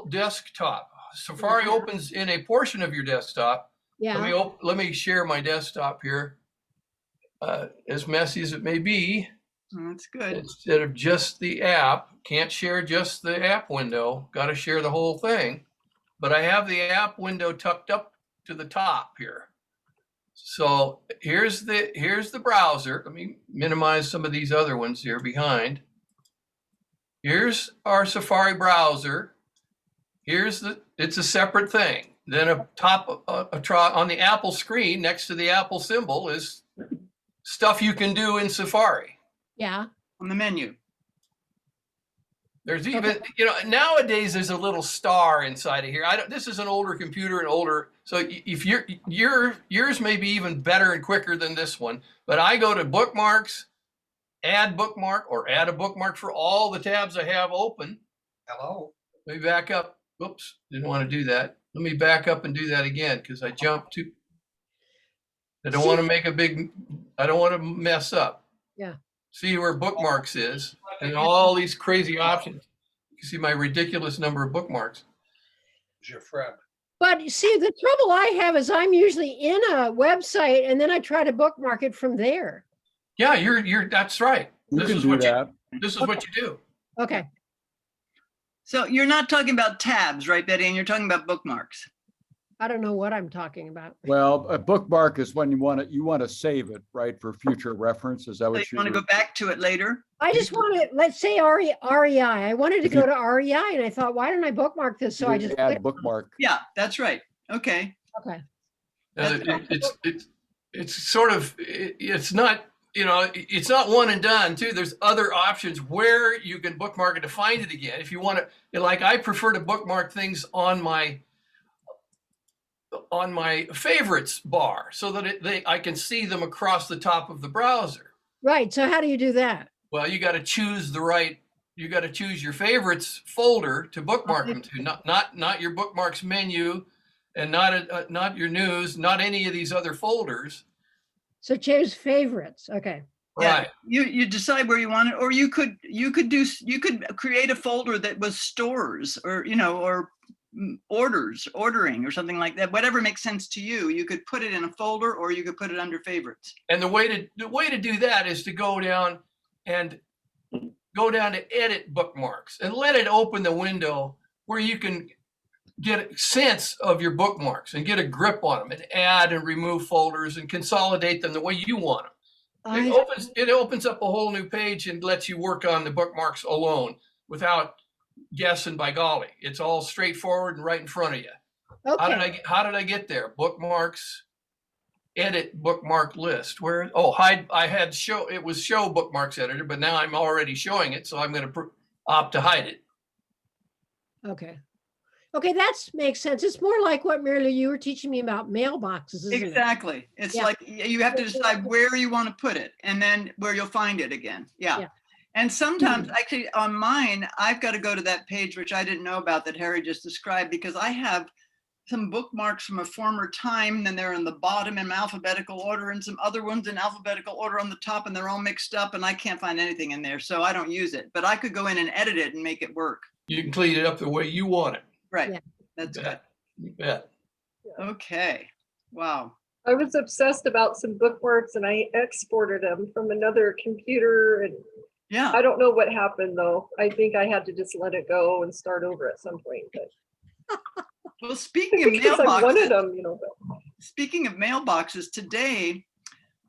desktop. Safari opens in a portion of your desktop. Yeah. Let me share my desktop here. As messy as it may be. That's good. Instead of just the app, can't share just the app window, got to share the whole thing. But I have the app window tucked up to the top here. So here's the browser. Let me minimize some of these other ones here behind. Here's our Safari browser. It's a separate thing. Then on the Apple screen next to the Apple symbol is stuff you can do in Safari. Yeah. On the menu. There's even, nowadays there's a little star inside of here. This is an older computer and older, so if yours may be even better and quicker than this one, but I go to bookmarks, add bookmark, or add a bookmark for all the tabs I have open. Hello. Let me back up. Oops, didn't want to do that. Let me back up and do that again because I jumped to, I don't want to mess up. Yeah. See where bookmarks is and all these crazy options. You see my ridiculous number of bookmarks. Who's your friend? But see, the trouble I have is I'm usually in a website and then I try to bookmark it from there. Yeah, that's right. This is what you do. Okay. So you're not talking about tabs, right, Betty? And you're talking about bookmarks. I don't know what I'm talking about. Well, a bookmark is when you want to save it, right, for future reference. Is that So what you want to go back to it later? I just want to, let's say REI. I wanted to go to REI and I thought, why don't I bookmark this? So I just add bookmark. Yeah, that's right. Okay. Okay. It's sort of, it's not, it's not one and done too. There's other options where you can bookmark it to find it again. If you want to, like I prefer to bookmark things on my favorites bar so that I can see them across the top of the browser. Right. So how do you do that? Well, you got to choose your favorites folder to bookmark them to, not your bookmarks menu and not your news, not any of these other folders. So choose favorites. Okay. Right. Yeah, you decide where you want it, or you could create a folder that was stores or ordering or something like that. Whatever makes sense to you. You could put it in a folder or you could put it under favorites. And the way to do that is to go down to edit bookmarks and let it open the window where you can get a sense of your bookmarks and get a grip on them and add and remove folders and consolidate them the way you want them. It opens up a whole new page and lets you work on the bookmarks alone without guessing by golly. It's all straightforward and right in front of you. Okay. How did I get there? Bookmarks, edit bookmark list. Hide. It was show bookmarks editor, but now I'm already showing it, so I'm going to opt to hide it. Okay. Okay, that makes sense. It's more like what, Mary, you were teaching me about mailboxes, isn't Exactly. it? It's like you have to decide where you want to put it and then where you'll find it again. Yeah. And sometimes actually on mine, I've got to go to that page, which I didn't know about that Harry just described, because I have some bookmarks from a former time, and then they're in the bottom in alphabetical order and some other ones in alphabetical order on the top, and they're all mixed up and I can't find anything in there. So I don't use it, but I could go in and edit it and make it work. You can clean it up the way you want it. Right. Yeah. That's good. You bet. Okay. Wow. I was obsessed about some bookmarks and I exported them from another computer, and Yeah. I don't know what happened though. I think I had to just let it go and start over at some point. But Well, speaking of because I wanted mailboxes, them, but speaking of mailboxes, today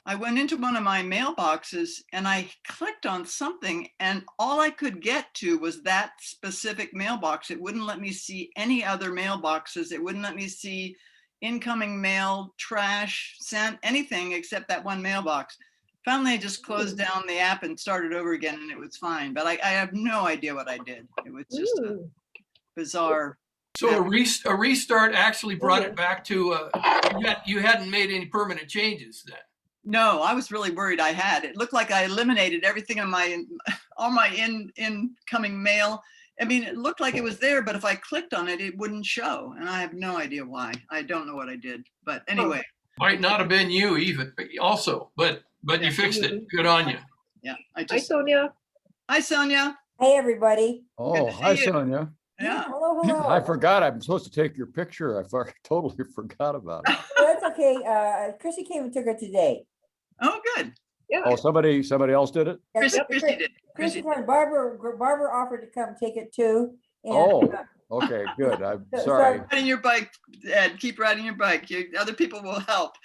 I went into one of my mailboxes and I clicked on something and all I could get to was that specific mailbox. It wouldn't let me see any other mailboxes. It wouldn't let me see incoming mail, trash, sent, anything except that one mailbox. Finally, I just closed down the app and started over again and it was fine. But I have no idea what I did. It was just a bizarre. So a restart actually brought it back to, you hadn't made any permanent changes then. No, I was really worried I had. It looked like I eliminated everything on all my incoming mail. I mean, it looked like it was there, but if I clicked on it, it wouldn't show. And I have no idea why. I don't know what I did. But anyway. Might not have been you even also, but you fixed it. Good on you. Yeah. hi, Sonia. Hi, Sonia. Hey, everybody. Oh, to see hi, you. Sonia. Yeah. Hello, hello. I forgot, I'm supposed to take your picture. Totally forgot about it. That's okay. Chrissy came and took it today. Oh, good. Yeah. Oh, somebody else did it? Yeah, Chrissy, Yep. Chrissy did. Chrissy, Chrissy did. Barbara offered to come take it too. And, Oh, okay, good. I'm So- sorry. Riding your bike, Ed, keep riding your bike. Other people will help.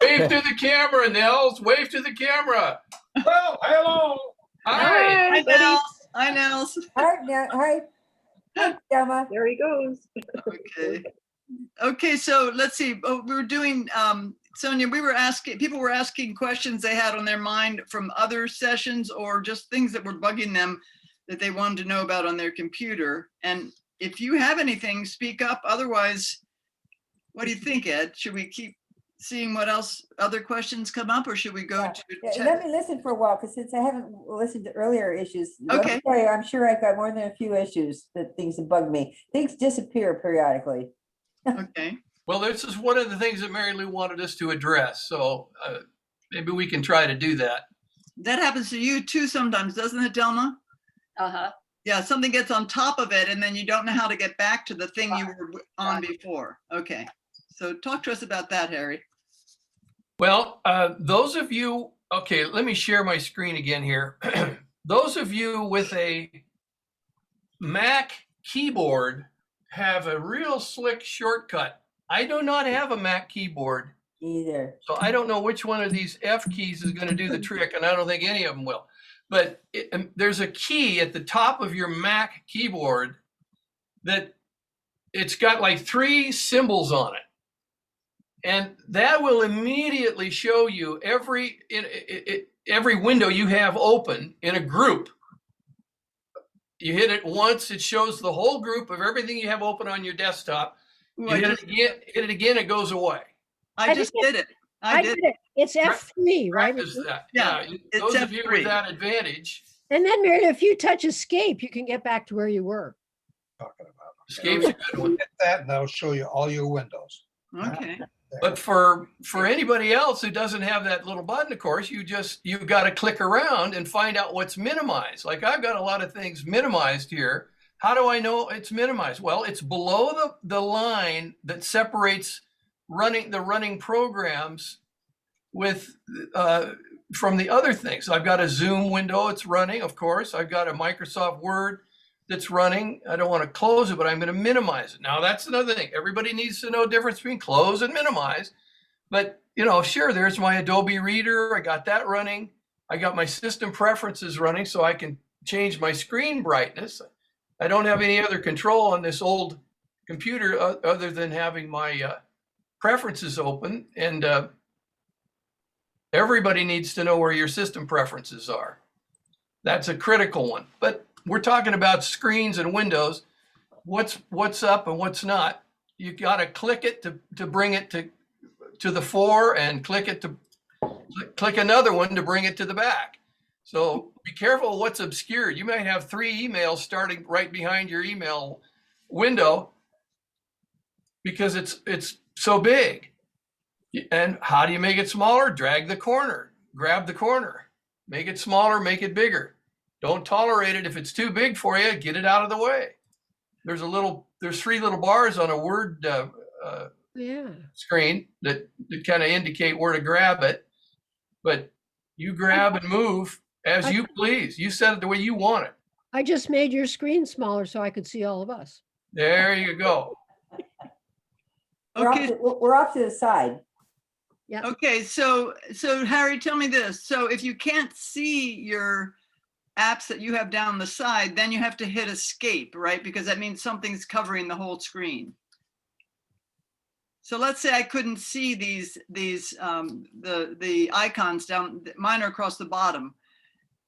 Wave to the camera, Nels. Wave to the camera. Well, hello. Hi. Hi, buddy. Nels. Hi, Nels. Hi, Gemma. There he goes. Okay. Okay, so let's see. Oh, we were doing, Sonia, people were asking questions they had on their mind from other sessions or just things that were bugging them that they wanted to know about on their computer. And if you have anything, speak up. Otherwise, what do you think, Ed? Should we keep seeing what else, other questions come up, or should we go to Yeah, chat? let me listen for a while, because since I haven't listened to earlier issues, let me Okay. tell you, I'm sure I've got more than a few issues that things that bug me. Things disappear periodically. Okay. Well, this is one of the things that Mary Lou wanted us to address. So maybe we can try to do that. That happens to you too sometimes, doesn't it, Delma? Uh-huh. Yeah, something gets on top of it and then you don't know how to get back to the thing you were on Right. before. Okay. So talk to us about that, Harry. Well, those of you, okay, let me share my screen again here. Those of you with a Mac keyboard have a real slick shortcut. I do not have a Mac keyboard, Either. so I don't know which one of these F keys is going to do the trick, and I don't think any of them will. But there's a key at the top of your Mac keyboard that it's got like 3 symbols on it. And that will immediately show you every window you have open in a group. You hit it once, it shows the whole group of everything you have open on your desktop. Ooh, You hit it again, it goes away. I just did it. I did. it. It's F3, right? Practice that. Yeah, it's Those of you F3. with that advantage, And then Mary, if you touch escape, you can get back to where you were. Talking about. escape's a good one. Hit that and that'll show you all your windows. Okay. But for anybody else who doesn't have that little button, of course, you've got to click around and find out what's minimized. Like I've got a lot of things minimized here. How do I know it's minimized? Well, it's below the line that separates the running programs with from the other things. I've got a Zoom window, it's running, of course. I've got a Microsoft Word that's running. I don't want to close it, but I'm going to minimize it. Now that's another thing. Everybody needs to know the difference between close and minimize. But sure, there's my Adobe Reader. I got that running. I got my system preferences running so I can change my screen brightness. I don't have any other control on this old computer other than having my preferences open. And everybody needs to know where your system preferences are. That's a critical one. But we're talking about screens and windows. What's up and what's not. You got to click it to bring it to the fore, and click another one to bring it to the back. So be careful what's obscured. You might have 3 emails starting right behind your email window because it's so big. And how do you make it smaller? Drag the corner, grab the corner, make it smaller, make it bigger. Don't tolerate it. If it's too big for you, get it out of the way. There's 3 little bars on a Word Yeah. screen that kind of indicate where to grab it. But you grab and move as you please. You set it the way you want it. I just made your screen smaller so I could see all of us. There you go. Okay. We're off to the side. Okay. So Harry, tell me this. So if you can't see your apps that you have down the side, then you have to hit escape, right? Because that means something's covering the whole screen. So let's say I couldn't see the icons down, mine are across the bottom.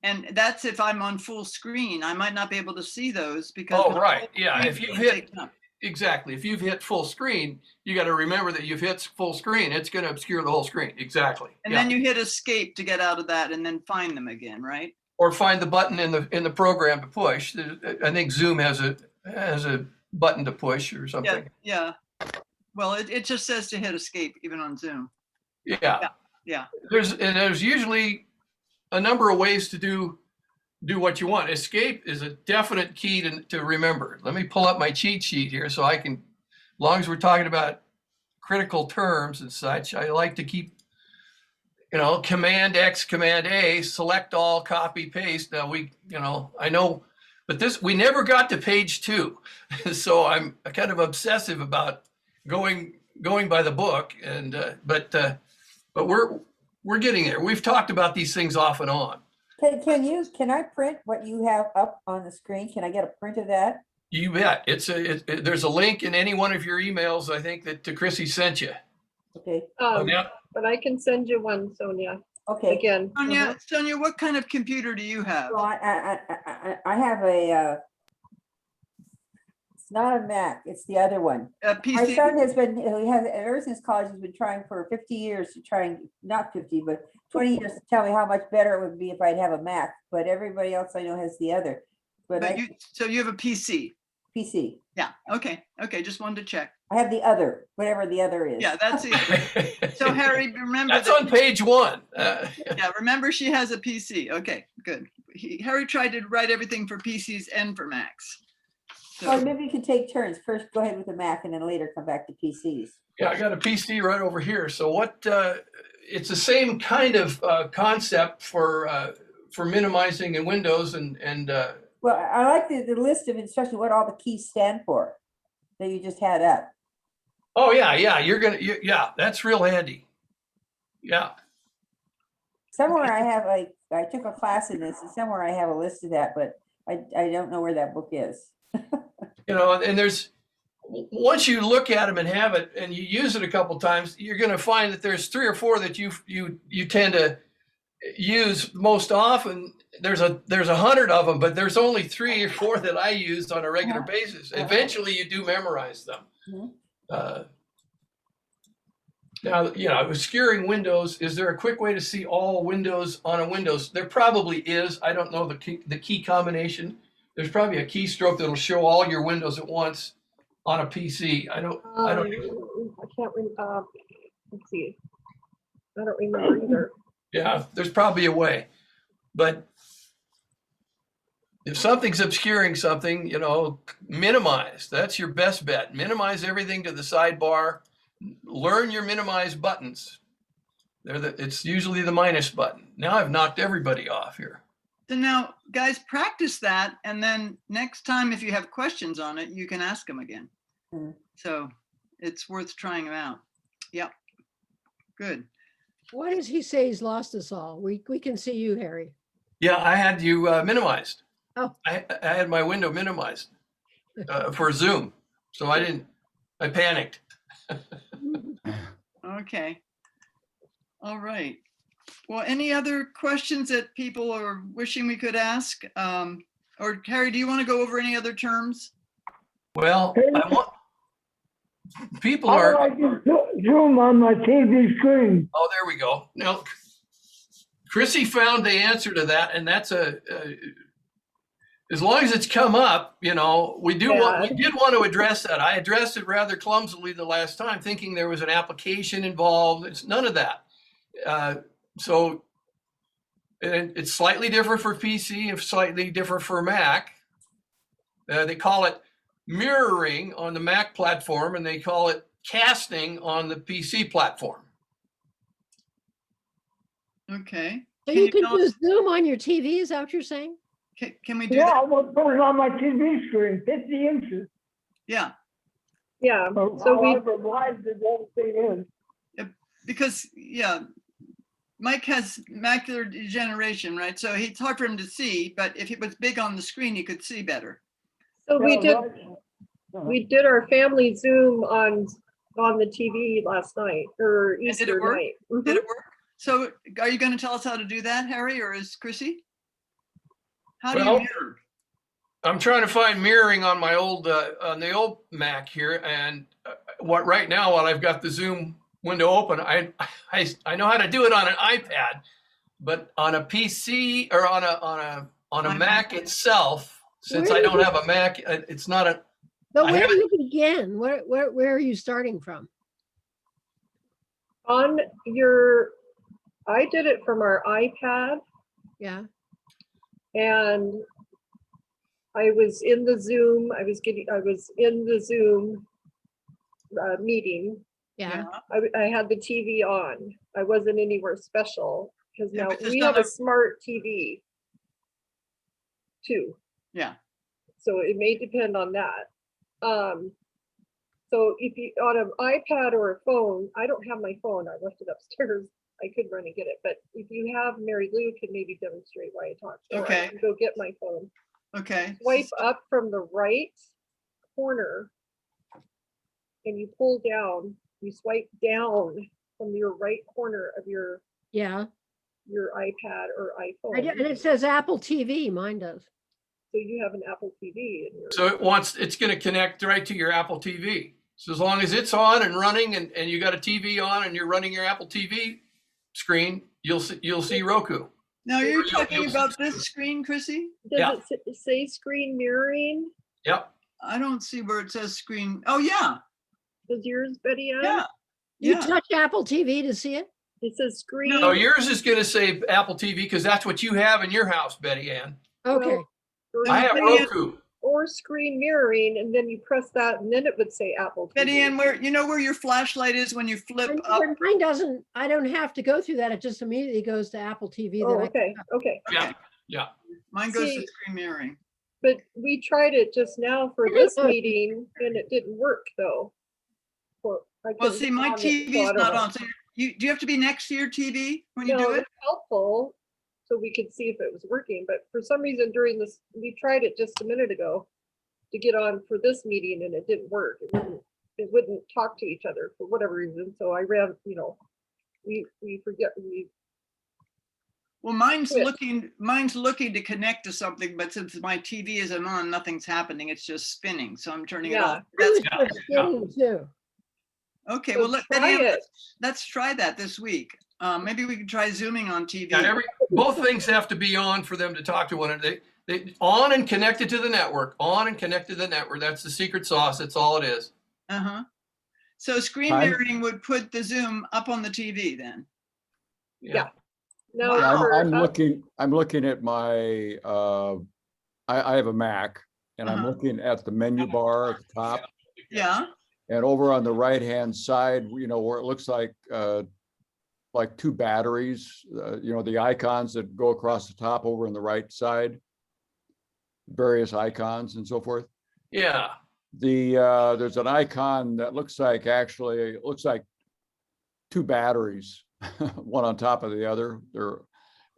And that's if I'm on full screen. I might not be able to see those because. Oh, right. Yeah. screen If you've is hit, taken up. exactly. If you've hit full screen, you got to remember that you've hit full screen. It's going to obscure the whole screen. Exactly. And Yeah. then you hit escape to get out of that and then find them again, right? Or find the button in the program to push. I think Zoom has a button to push or Yeah, something. yeah. Well, it just says to hit escape even on Zoom. Yeah. Yeah. There's usually a number of ways to do do what you want. Escape is a definite key to remember. Let me pull up my cheat sheet here so I can, as long as we're talking about critical terms and such, I like to keep, Command X, Command A, select all, copy, paste. Now I know, but we never got to page 2. So I'm kind of obsessive about going by the book, but we're getting there. We've talked about these things off and on. Can I print what you have up on the screen? Can I get a print of that? You bet. There's a link in any one of your emails, I think, that Chrissy sent you. Okay, Yeah. But I can send you one, Sonia, okay. again. Sonia, what kind of computer do you have? So I have it's not a Mac, it's the other one. A My PC? son ever since college, he's been trying for 50 years to try and, not 50, but 20 years to tell me how much better it would be if I'd have a Mac, but everybody else I know has the other. But So you have a PC? PC, Yeah, okay, just wanted to check. I have the other, whatever the other is. Yeah, that's it. So Harry, remember That's that, on page 1. yeah, remember she has a PC. Okay, good. Harry tried to write everything for PCs and for Macs. Or So, maybe you could take turns. First, go ahead with the Mac and then later come back to PCs. Yeah, I got a PC right over here. So it's the same kind of concept for minimizing in Windows and Well, I like the list of instructions, what all the keys stand for that you just had up. oh yeah, yeah, that's real handy. Yeah. Somewhere I have I took a class in this and somewhere I have a list of that, but I don't know where that book is. And once you look at them and have it and you use it a couple times, you're going to find that there's 3 or 4 that you tend to use most often. There's 100 of them, but there's only 3 or 4 that I use on a regular basis. Eventually you do memorize them. Mhm. Now, obscuring windows, is there a quick way to see all windows on a Windows? There probably is. I don't know the key combination. There's probably a keystroke that'll show all your windows at once on a PC. I don't. I can't remember. Let's see. I don't remember either. Yeah, there's probably a way. But if something's obscuring something, minimize. That's your best bet. Minimize everything to the sidebar. Learn your minimize buttons. It's usually the minus button. Now I've knocked everybody off here. so now, guys, practice that, and then next time, if you have questions on it, you can ask them again. Mm. So it's worth trying them out. Yep. Good. Why does he say he's lost us all? We can see you, Harry. Yeah, I had you minimized. Oh. I had my window minimized for Zoom. So I panicked. Okay. All right. Well, any other questions that people are wishing we could ask? Or Harry, do you want to go over any other terms? Well, people How are. do I get Zoom on my TV screen? Oh, there we go. Now, Chrissy found the answer to that, and that's as long as it's come up, we did want to address that. I addressed it rather clumsily the last time, thinking there was an application involved. It's none of that. So it's slightly different for PC and slightly different for Mac. They call it mirroring on the Mac platform, and they call it casting on the PC platform. Okay. So you can tell do us- Zoom on your TV, is that what you're saying? Can we do Yeah, that? I will put it on my TV screen, 50 inches. Yeah, Yeah, So so we, however wide the whole thing is. because, Mike has macular degeneration, right? So it's hard for him to see, but if it was big on the screen, he could see better. so we Yeah, did, right. we did our family Zoom on the TV last night or did it Easter work? night. Did Mhm. it work? So are you going to tell us how to do that, Harry, or is Chrissy? How do you Well, mirror? I'm trying to find mirroring on my old on the old Mac here, and right now while I've got the Zoom window open, I know how to do it on an iPad, but on a PC or on a Mac itself, since Where I do don't you- have a Mac, it's not a. But I where do haven't- you begin? Where are you starting from? On I did it from our iPad. Yeah. And I was in the Zoom, I was in the Zoom meeting. Yeah. I had the TV on. I wasn't anywhere special because Yeah, now but there's we not have a a- smart TV too. Yeah. So it may depend on that. So if you on an iPad or a phone, I don't have my phone. I left it upstairs. I could run and get it, but if you have, Mary Lou could maybe demonstrate why I talked. Or I Okay. can go get my phone. Okay. Swipe up from the right corner and you pull down, you swipe down from your right corner of your Yeah. iPad or iPhone. And it says Apple TV, mine does. So you have an Apple TV in your. So it's going to connect right to your Apple TV. So as long as it's on and running and you got a TV on and you're running your Apple TV screen, you'll see Roku. Now, are you You'll- talking you'll- about this screen, Chrissy? Yeah. Does it say screen mirroring? Yep. I don't see where it says screen. Oh, yeah, Does yours, Betty Ann? yeah, You yeah. touch Apple TV to see it? It says screen. So yours is going to say Apple TV because that's what you have in your house, Betty Ann. Okay. or I have screen- Roku. Or screen mirroring, and then you press that, and then it would say Apple TV. Betty Ann, where, you know where your flashlight is when you flip up? Mine doesn't, I don't have to go through that. It just immediately goes to Apple TV. Oh, that I- okay, okay. Yeah. Okay. Yeah. Mine goes to See- screen mirroring. But we tried it just now for this meeting, and it didn't work though. I Well, couldn't see, get my on it, so I TV's don't not know. on, so do you have to be next to your TV when you No, do it? it's helpful, so we could see if it was working, but for some reason during this, we tried it just a minute ago to get on for this meeting and it didn't work. It wouldn't talk to each other for whatever reason, so I ran, we forget, Well, mine's Yes. looking to connect to something, but since my TV isn't on, nothing's happening. It's just spinning, so I'm turning it Yeah. off. That's It was spinning too. okay. So Well, try it. let's try that this week. Maybe we can try zooming on TV. Yeah, both things have to be on for them to talk to one another. They on and connected to the network. On and connected to the network. That's the secret sauce. That's all it is. Uh-huh. So screen Time- mirroring would put the Zoom up on the TV then. Yeah. Now Wow. for I'm us- looking at my, I have a Mac and I'm Uh-huh. looking at the menu bar at the top. Yeah. And over on the right-hand side, where it looks like two batteries, the icons that go across the top over on the right side, various icons and so forth. Yeah. There's an icon that looks like two batteries, one on top of the other. They're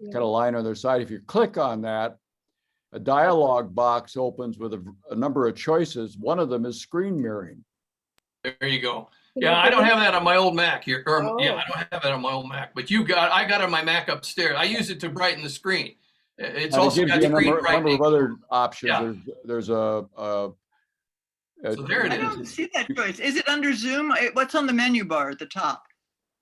Yeah. kind of lying on their side. If you click on that, a dialog box opens with a number of choices. One of them is screen mirroring. There you go. Can Yeah, you I don't bring- have that on my old Mac here. Or, yeah, Oh. I don't have that on my old Mac. But I got it on my Mac upstairs. I use it to brighten the screen. It's And it also gives got you a screen number brightening. of other options. Yeah. There's So there it I is. don't see that choice. Is it under Zoom? What's on the menu bar at the top?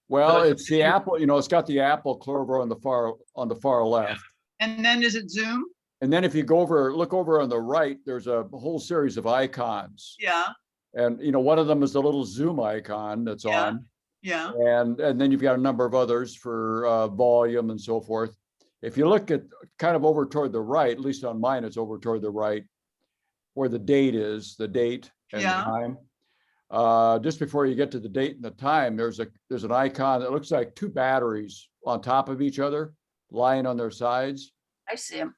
Well, But- it's the Apple, it's got the Apple clover on the far left. And then is it Zoom? And then if you look over on the right, there's a whole series of icons. Yeah, And, one of them is the little Zoom icon that's Yeah. on. yeah. And then you've got a number of others for volume and so forth. If you look at kind of over toward the right, at least on mine, it's over toward the right, where the date and the Yeah. time. Just before you get to the date and the time, there's an icon that looks like two batteries on top of each other, lying on their sides. I see him.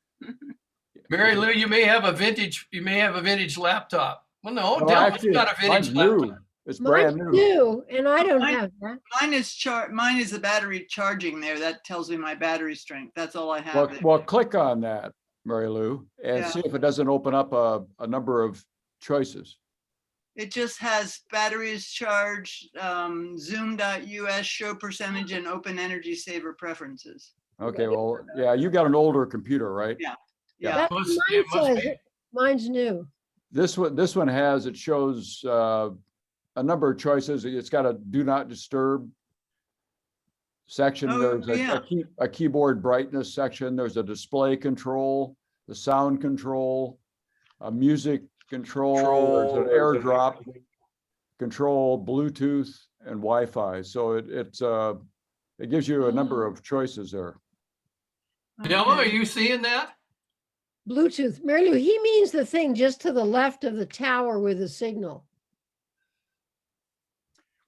Mary Lou, you may have a vintage laptop. Well, no, No, Dell's actually, got a mine's vintage new. laptop. It's Mine's brand new. new, and I don't Mine- have that. Mine is the battery charging there. That tells me my battery strength. That's all I have. Well, there. well, click on that, Mary Lou, and Yeah. see if it doesn't open up a number of choices. It just has batteries charged, zoom.us, show percentage, and open energy saver preferences. Okay, well, yeah, you got an older computer, right? Yeah. That's what It must mine be. says. Mine's new. This one shows a number of choices. It's got a do not disturb section. Oh, There's yeah. a keyboard brightness section. There's a display control, the sound control, a music control, there's an AirDrop control, Bluetooth, and Wi-Fi. So it gives you a number of choices there. Della, are Okay. you seeing that? Bluetooth. Mary Lou, he means the thing just to the left of the tower with the signal.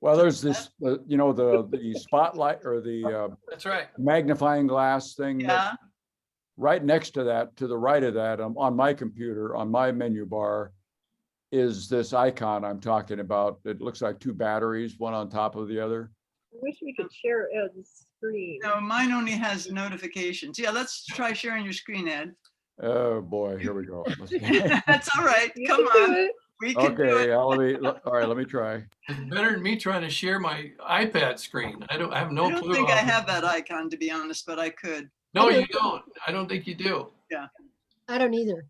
Well, there's this, you know, the spotlight or the That's right. magnifying glass thing. that- Yeah, Right next to that, to the right of that, on my computer, on my menu bar, is this icon I'm talking about. It looks like two batteries, one on top of the other. I wish we could share Ed's screen. no, mine only has notifications. Yeah, let's try sharing your screen, Ed. Oh, boy, here we go. That's all right. You Come can do on. it. We can do Okay, it. all right, let me try. It's better than me trying to share my iPad screen. I have no I don't clue. think I how- have that icon, to be honest, but I could. No, I you don't. I don't think you do. I don't either.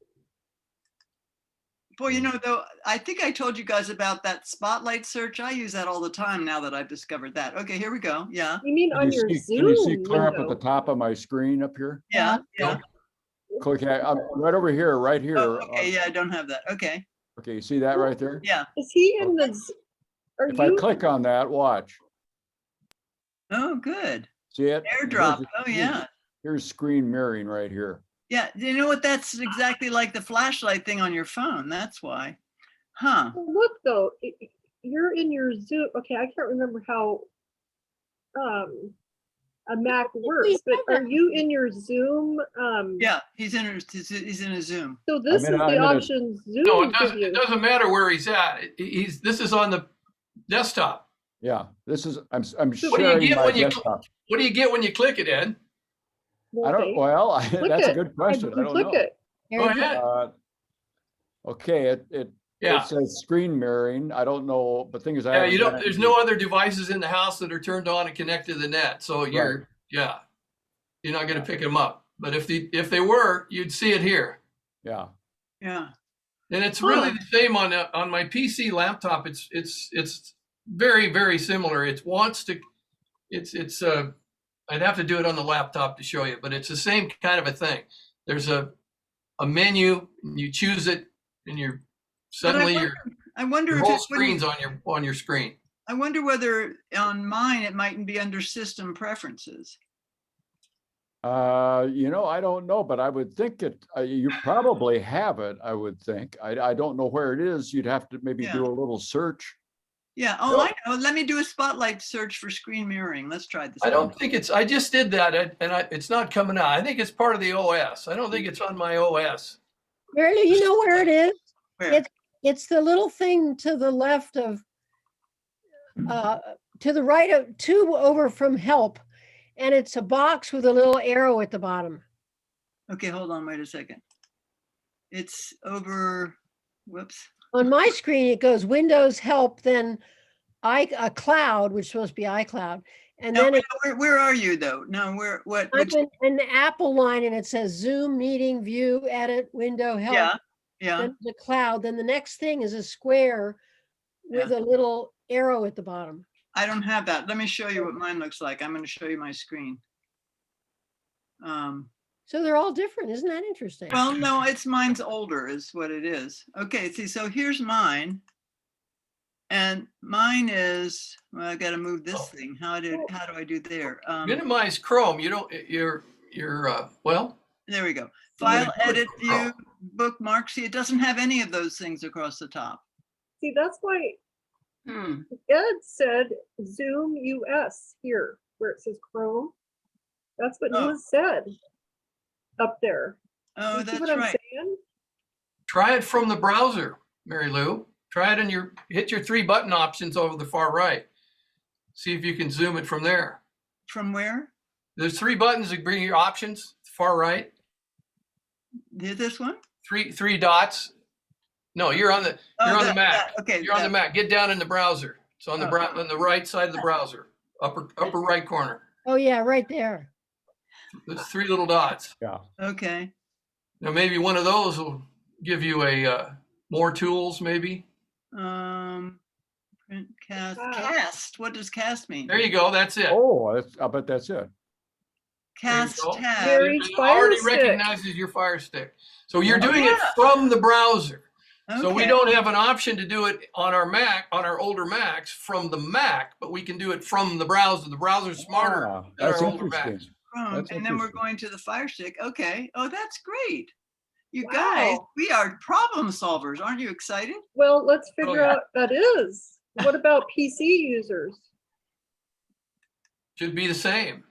Boy, you know, though, I think I told you guys about that spotlight search. I use that all the time now that I've discovered that. Okay, here we go. Yeah, You mean Can on you your see- Can you see Zoom clear up at the window? top of my screen up here? yeah, yeah. Click, I'm right over here, right here. Oh, okay, yeah, I don't have that. Okay, Okay, you see that right there? yeah. Is he in the, are If I you, click on that, watch. Oh, good. See it? Airdrop. Here's- Oh, yeah. Here's screen mirroring right here. Yeah, you know what? That's exactly like the flashlight thing on your phone. That's why. Huh. oh, look though, you're in your Zoom, okay, I can't remember how a Mac works, but have are you in your Zoom? Yeah, he's in a Zoom. So this is I'm the in a- option No, Zoom it doesn't. gives you. It doesn't matter where he's at. This is on the desktop. Yeah, this is, I'm What do you sharing get my when you desktop. What do you get when you click it, Ed? I don't, Okay, well, click that's a it. good question. I You don't click know. it. Go ahead. Okay, it Yeah. says screen mirroring. I don't know, but thing is, I Yeah, haven't you done don't. it There's in- no other devices in the house that are turned on and connected to the net. So you're not going to pick them up. But if they were, you'd see it here. Yeah, Yeah. And it's really Huh. the same on my PC laptop. It's very, very similar. It wants to. It's I'd have to do it on the laptop to show you, but it's the same kind of a thing. There's a menu, and you choose it, and you're suddenly I wonder your if whole it wouldn't- screen's on your screen. I wonder whether on mine it mightn't be under system preferences. you know, I don't know, but I would think you probably have it, I would think. I don't know where it is. You'd have to maybe Yeah. do a little search. Yeah. Oh, I know. Let me do a spotlight search for screen mirroring. Let's try this. I don't think it's. I just did that, it's not coming out. I think it's part of the OS. I don't think it's on my OS. Mary Lou, you know where it is? Where? It's the little thing to the left of, to the right of, two over from help. And it's a box with a little arrow at the bottom. Okay, hold on. Wait a second. It's over. Whoops. On my screen, it goes Windows Help, then a cloud, which is supposed to be iCloud. And No, then wait, where are you though? No, where? What? I'm Which, in the Apple line and it says Zoom, meeting, view, edit, window, help. yeah. Yeah. Then the cloud. Then the next thing is a square with a little arrow at the bottom. I don't have that. Let me show you what mine looks like. I'm going to show you my screen. So they're all different. Isn't that interesting? Well, no, mine's older is what it is. Okay, see, so here's mine. And mine is, well, I got to move this thing. How do I do there? Minimize Chrome. You don't. Well. There we go. Somebody File, put edit, Chrome. view, bookmark. See, it doesn't have any of those things across the top. See, that's why Hmm. Ed said Zoom US here, where it says Chrome. That's what Oh. he said up there. Oh, You see that's what I'm right. saying? Try it from the browser, Mary Lou. Try it hit your 3 button options over the far right. See if you can zoom it from there. From where? There's 3 buttons that bring your options, far right. This one? Three dots. No, you're on the Mac. Okay. You're on the Mac. Get down in the browser. It's on the Oh. on the right side of the browser, upper right corner. Oh yeah, right there. There's 3 little dots. Yeah. Okay. Now maybe one of those will give you more tools. Maybe. Print cast. Ah. Cast. What does cast mean? There you go. That's it. Oh, I bet that's it. Cast go. tab. Very- It already Fire Stick. recognizes your Fire Stick. So you're Oh, doing it yeah. from the browser. So we Okay. don't have an option to do it on our Mac, on our older Macs from the Mac, but we can do it from the browser. The browser's smarter Ah, than that's our older interesting. Macs. Chrome, That's and then we're interesting. going to the Fire Stick. Okay. Oh, that's great. You guys, Wow. we are problem solvers. Aren't you excited? Well, let's figure yeah. out that is. What about PC users? Should be the same. In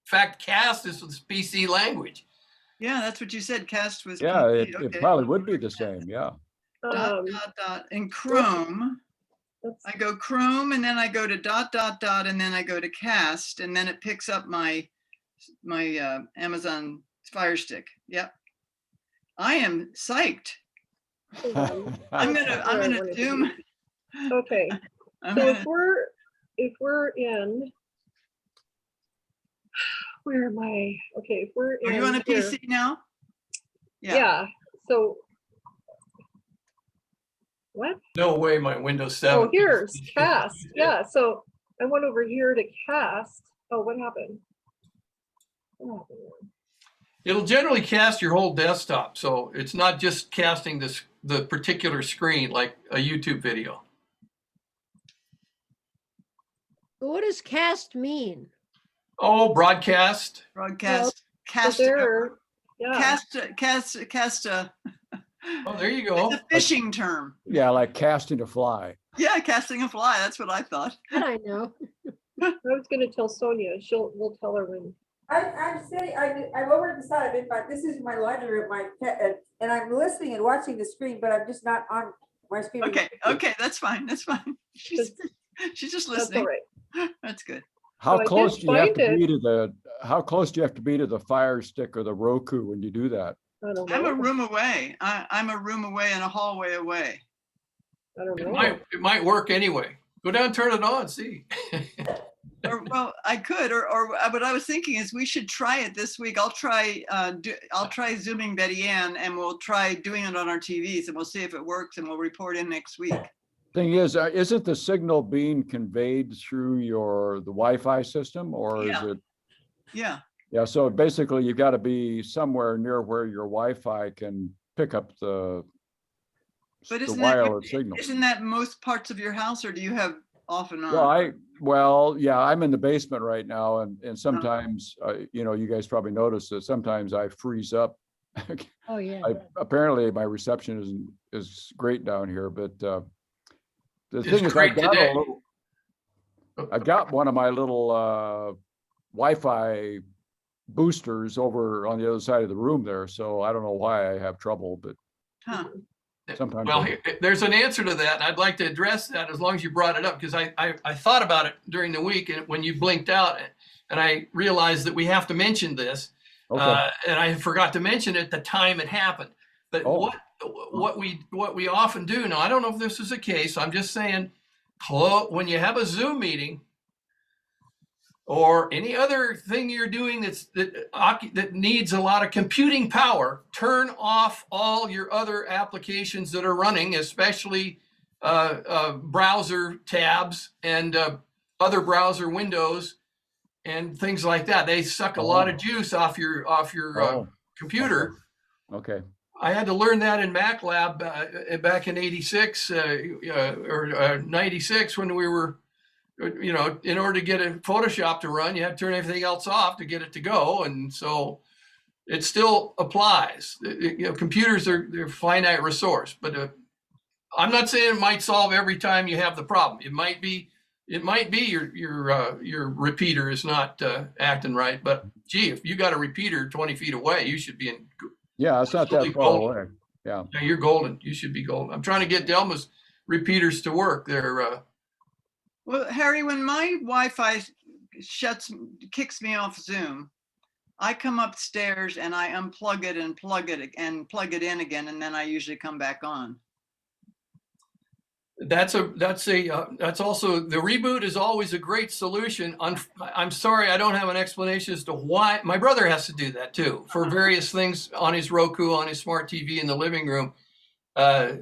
fact, cast is with PC language. Yeah, that's what you said. Cast was. Yeah, PC. it Okay. probably would be the same, yeah. Dot, dot, dot. In Chrome, Let's- I go Chrome and then I go to dot, dot, dot, and then I go to cast, and then it picks up my Amazon Fire Stick. Yep. I am psyched. hold on. I'm That's gonna where I I'm wanted gonna to zoom. be. Okay, I'm so gonna, if we're in, where am I? Okay, if we're are in you on a here- PC now? Yeah, so. What? No way my Windows 7. Oh, here's cast. Yeah, so I went over here to cast. Oh, what happened? What happened there? It'll generally cast your whole desktop. So it's not just casting the particular screen like a YouTube video. What does cast mean? Oh, broadcast. Broadcast. So Cast. there, yeah, Cast. Oh, there you go. It's a fishing term. Yeah, like casting a fly. Yeah, casting a fly. That's what I thought. That I know. I was gonna tell Sonia, we'll tell her when. I'm sitting, I'm over at the side, this is my laundry room, and I'm listening and watching the screen, but I'm just not on my screen. Okay, that's fine. That's fine. She's just That's all listening. right. That's good. How I close did do you have to find be to how close do you have to be to the Fire Stick or the Roku when you do that? I don't I'm a know. room away. I'm a room away and a hallway away. I don't It know. might work anyway. Go down, turn it on, see. Or, well, I could, or what I was thinking is we should try it this week. I'll try Zooming Betty Ann, and we'll try doing it on our TVs, and we'll see if it works, and we'll report in next week. Thing is, isn't the signal being conveyed through the Wi-Fi system, or is Yeah. it? Yeah. Yeah, so basically you've got to be somewhere near where your Wi-Fi can pick up the But wireless signal. isn't that most parts of your house, or do you have off and Well, on? yeah, I'm in the basement right now, and sometimes, you guys probably notice that sometimes I freeze up. Oh, yeah. Apparently my reception is great down here, but the It's thing is, great today. I've got one of my little Wi-Fi boosters over on the other side of the room there, so I don't know why I have trouble, but Huh. sometimes. Well, there's an answer to that, and I'd like to address that as long as you brought it up, because I thought about it during the week and when you blinked out, and I realized that we have to mention this, Okay. and I forgot to mention it the time it happened. But Oh. what we often do now, I don't know if this is the case. I'm just saying, when you have a Zoom meeting or any other thing you're doing that needs a lot of computing power, turn off all your other applications that are running, especially browser tabs and other browser windows and things like that. They suck a lot of juice off your Oh. computer. Okay. I had to learn that in MacLab back in '86 or '96 when we were, in order to get a Photoshop to run, you had to turn everything else off to get it to go. And so it still applies. Computers they're finite resource, but I'm not saying it might solve every time you have the problem. It might be your repeater is not acting right. But gee, if you got a repeater 20 feet away, you should be in. Yeah, it's not that Absolutely far golden. away. Yeah. Yeah, you're golden. You should be golden. I'm trying to get Delma's repeaters to work. They're Well, Harry, when my Wi-Fi kicks me off Zoom, I come upstairs and I unplug it and plug it and plug it in again, and then I usually come back on. that's also the reboot is always a great solution. I'm sorry, I don't have an explanation as to why. My brother has to do that too for various things on his Roku, on his smart TV in the living room. I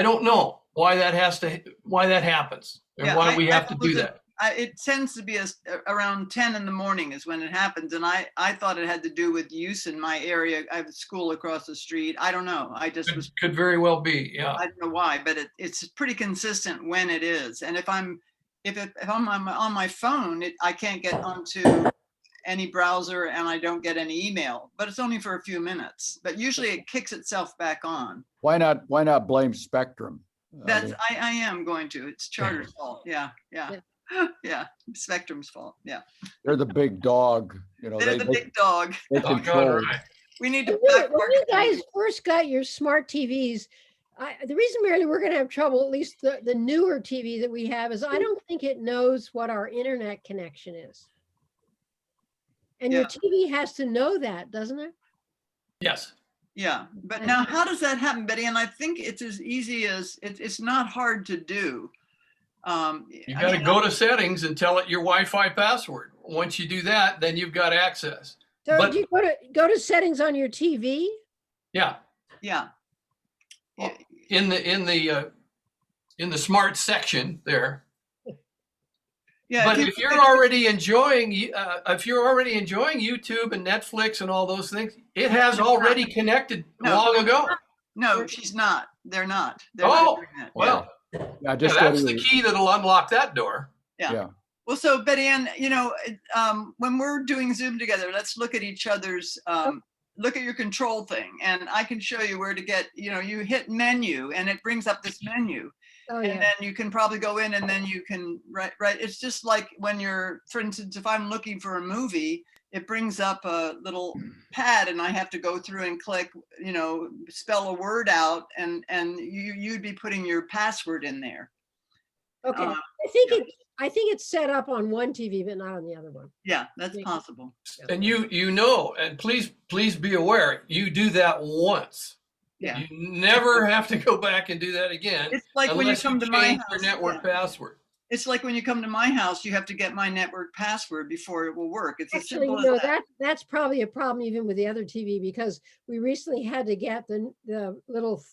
don't know why that happens and Yeah, why we have to I do was that. It tends to be around 10 in the morning is when it happens. And I thought it had to do with use in my area. I have a school across the street. I don't know. I just was, Could very well be. Yeah. I don't know why, but it's pretty consistent when it is. And if I'm on my phone, I can't get onto any browser and I don't get any email, but it's only for a few minutes. But usually it kicks itself back on. Why not blame Spectrum? I That's, mean, I am going to. It's Charter's fault. Yeah, yeah, yeah. Spectrum's fault. Yeah. they're the big dog, you know, They're the big dog. they Doggone control. right. We need to When you backmarket guys them. first got your smart TVs, the reason merely we're going to have trouble, at least the newer TV that we have, is I don't think it knows what our internet connection is. And your TV has to know that, doesn't it? Yes. Yeah, but now how does that happen, Betty? And I think it's as easy as, it's not hard to do. You I got to mean, go to settings and tell it your Wi-Fi password. Once you do that, then you've got access. So But- do you go to settings on your TV? Yeah. Yeah, In the smart section there. yeah. But you if you're look at- already enjoying YouTube and Netflix and all those things, it has already connected No. long ago. No, she's not. They're not. They're not Oh, doing that. well, Yeah, yeah, just go that's to the your- key that'll unlock that door. yeah. Well, so Betty Ann, when we're doing Zoom together, let's look at each other's, look at your control thing, and I can show you where to get, you hit menu and it brings up this menu. Oh, And yeah. then you can probably go in and then you can right. It's just like when you're, for instance, if I'm looking for a movie, it brings up a little pad and I have to go through and click, spell a word out, and you'd be putting your password in there. Okay. Uh, I think it's set up on one TV, but not on the other one. Yeah, that's Yeah. possible. And and please be aware, you do that once. Yeah. You never have to go back and do that again. It's like when you unless come to my change house. your network yeah. password. It's like when you come to my house, you have to get my network password before it will work. It's as Actually, simple as that. that's probably a problem even with the other TV, because we recently had to get the little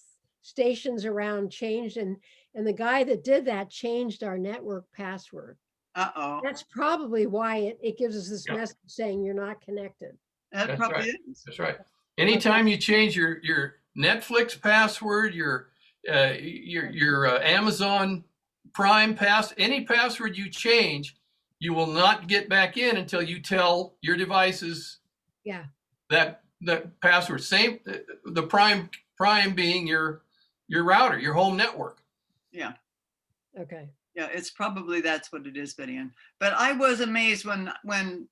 stations around changed, and the guy that did that changed our network password. Uh-oh. That's probably why it gives us this Yeah. message saying you're not connected. That That's probably right. is. That's right. Anytime you change your Netflix password, your Amazon Prime any password you change, you will not get back in until you tell your devices Yeah. that password. Same, the Prime being your router, your home network. Yeah. Okay. Yeah, it's probably that's what it is, Betty Ann. But I was amazed when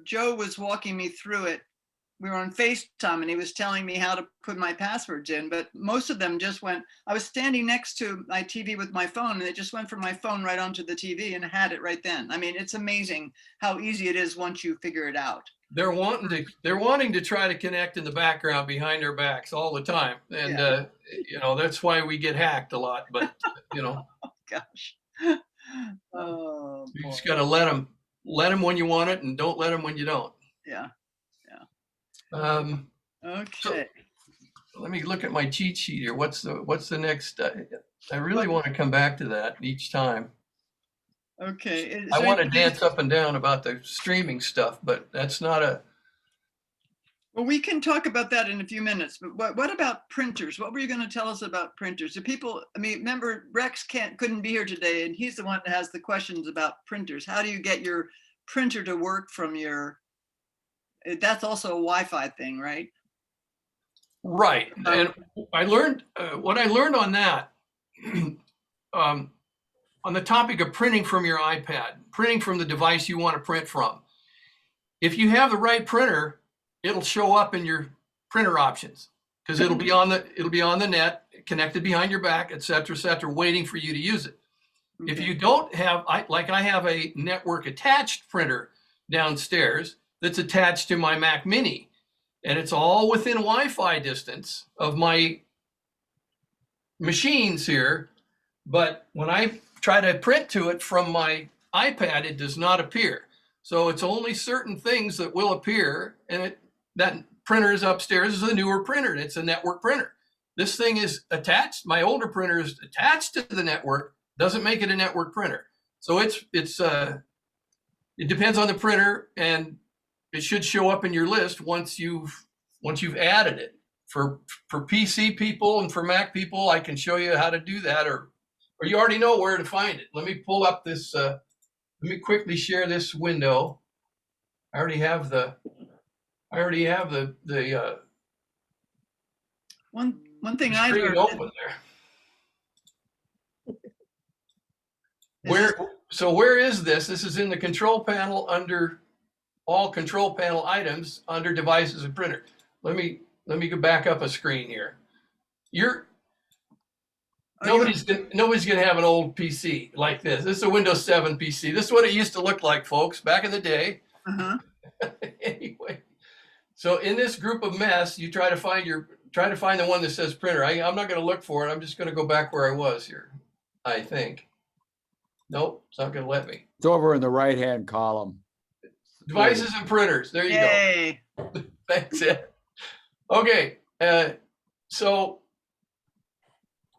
Joe was walking me through it. We were on FaceTime and he was telling me how to put my passwords in, but most of them just went. I was standing next to my TV with my phone and it just went from my phone right onto the TV and had it right then. I mean, it's amazing how easy it is once you figure it out. They're wanting to try to connect in the background behind our backs all the time, and that's why we get hacked a lot. But Gosh. Oh, you boy. just got to let them when you want it, and don't let them when you don't. Yeah. So Okay. let me look at my cheat sheet here. What's the next? I really want to come back to that each time. Okay. Is I there want to anything- dance up and down about the streaming stuff, but that's not a. Well, we can talk about that in a few minutes, but what about printers? What were you going to tell us about printers? Do people, remember Rex couldn't be here today and he's the one that has the questions about printers. How do you get your printer to work from that's also a Wi-Fi thing, right? Right. And I learned what I learned on that, on the topic of printing from your iPad, printing from the device you want to print from. If you have the right printer, it'll show up in your printer options because it'll be on the net, connected behind your back, et cetera, waiting for you to use it. If Okay. you don't have, I have a network attached printer downstairs that's attached to my Mac Mini, and it's all within Wi-Fi distance of my machines here. But when I try to print to it from my iPad, it does not appear. So it's only certain things that will appear, and that printer is upstairs is a newer printer. It's a network printer. This thing is attached. My older printer is attached to the network. Doesn't make it a network printer. So it depends on the printer, and it should show up in your list once you've added it. For PC people and for Mac people, I can show you how to do that, or you already know where to find it. Let me pull up this. Let me quickly share this window. I already have the One thing I screen learned, open there. Is this- Where is this? This is in the control panel under all control panel items under devices and printer. Let me go back up a screen here. Nobody's gonna have an old PC like this. This is a Windows 7 PC. This is what it used to look like, folks, back in the day. uh-huh. Anyway, so in this group of mess, you try to find the one that says printer. I'm not going to look for it. I'm just going to go back where I was here. I think. Nope, it's not going to let me. It's over in the right-hand column. Devices and printers. There you go. Yay. Thanks, Ed. Okay, so,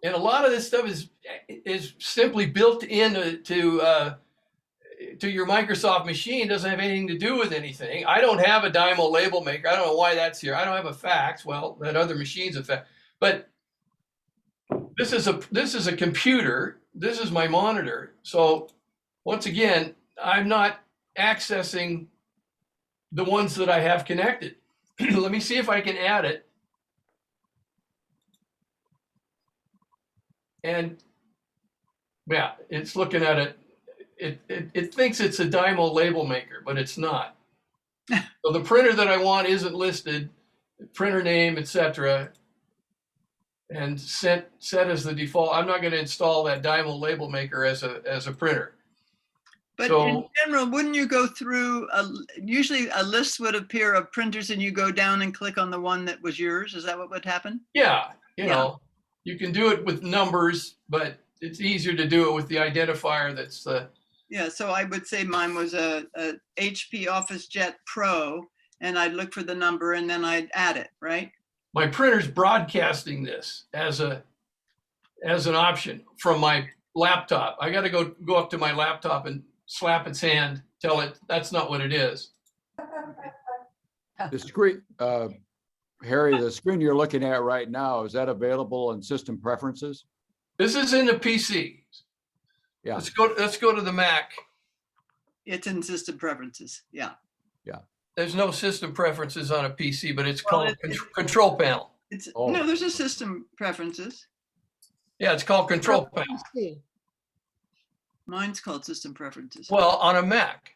and a lot of this stuff is simply built into to your Microsoft machine. Doesn't have anything to do with anything. I don't have a Dymo label maker. I don't know why that's here. I don't have a fax. Well, that other machines have fax. But this is a computer. This is my monitor. So once again, I'm not accessing the ones that I have connected. Let me see if I can add it. And yeah, it's looking at it. It thinks it's a Dymo label maker, but it's not. So the printer that I want isn't listed, printer name, etc. And set as the default. I'm not going to install that Dymo label maker as a printer. But So- in general, wouldn't you go through, usually a list would appear of printers and you go down and click on the one that was yours? Is that what would happen? Yeah, you Yeah. know, you can do it with numbers, but it's easier to do it with the identifier that's the. Yeah, so I would say mine was a HP OfficeJet Pro, and I'd look for the number and then I'd add it, right? My printer's broadcasting this as an option from my laptop. I got to go up to my laptop and slap its hand, tell it that's not what it is. The screen, Harry, the screen you're looking at right now, is that available in system preferences? This is in the PC. Yeah. Let's go to the Mac. It's in system preferences, yeah. There's no system preferences on a PC, but it's Well, called control panel. It's, Oh. no, there's a system preferences. Yeah, it's called control panel. See. Mine's called system preferences. Well, on a Mac,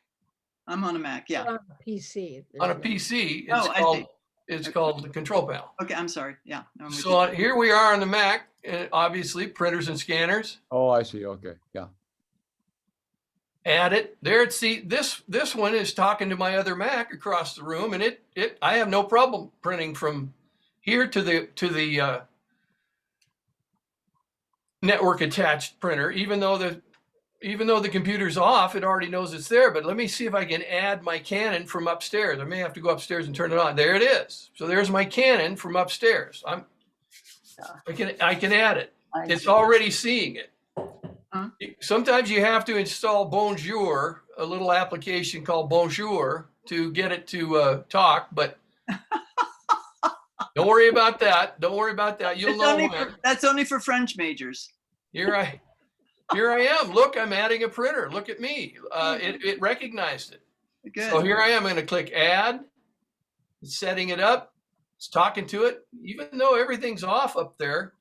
I'm on a Mac, yeah. On a PC. on a PC, Oh, I see. it's called the control panel. Okay, I'm sorry, yeah. I'm with So you. here we are on the Mac, obviously printers and scanners. Oh, I see. Okay, yeah. Add it there. It's this one is talking to my other Mac across the room, and I have no problem printing from here to the network attached printer, even though the computer's off, it already knows it's there. But let me see if I can add my Canon from upstairs. I may have to go upstairs and turn it on. There it is. So there's my Canon from upstairs. I can add it. I It's see. already seeing it. Huh? Sometimes you have to install Bonjour, a little application called Bonjour, to get it to talk, but don't worry about that. Don't worry about that. You'll It's know only when. that's only for French majors. Here I am. Look, I'm adding a printer. Look at me. It recognized it. Good. So here I am. I'm going to click add. It's setting it up. It's talking to it. Even though everything's off up there,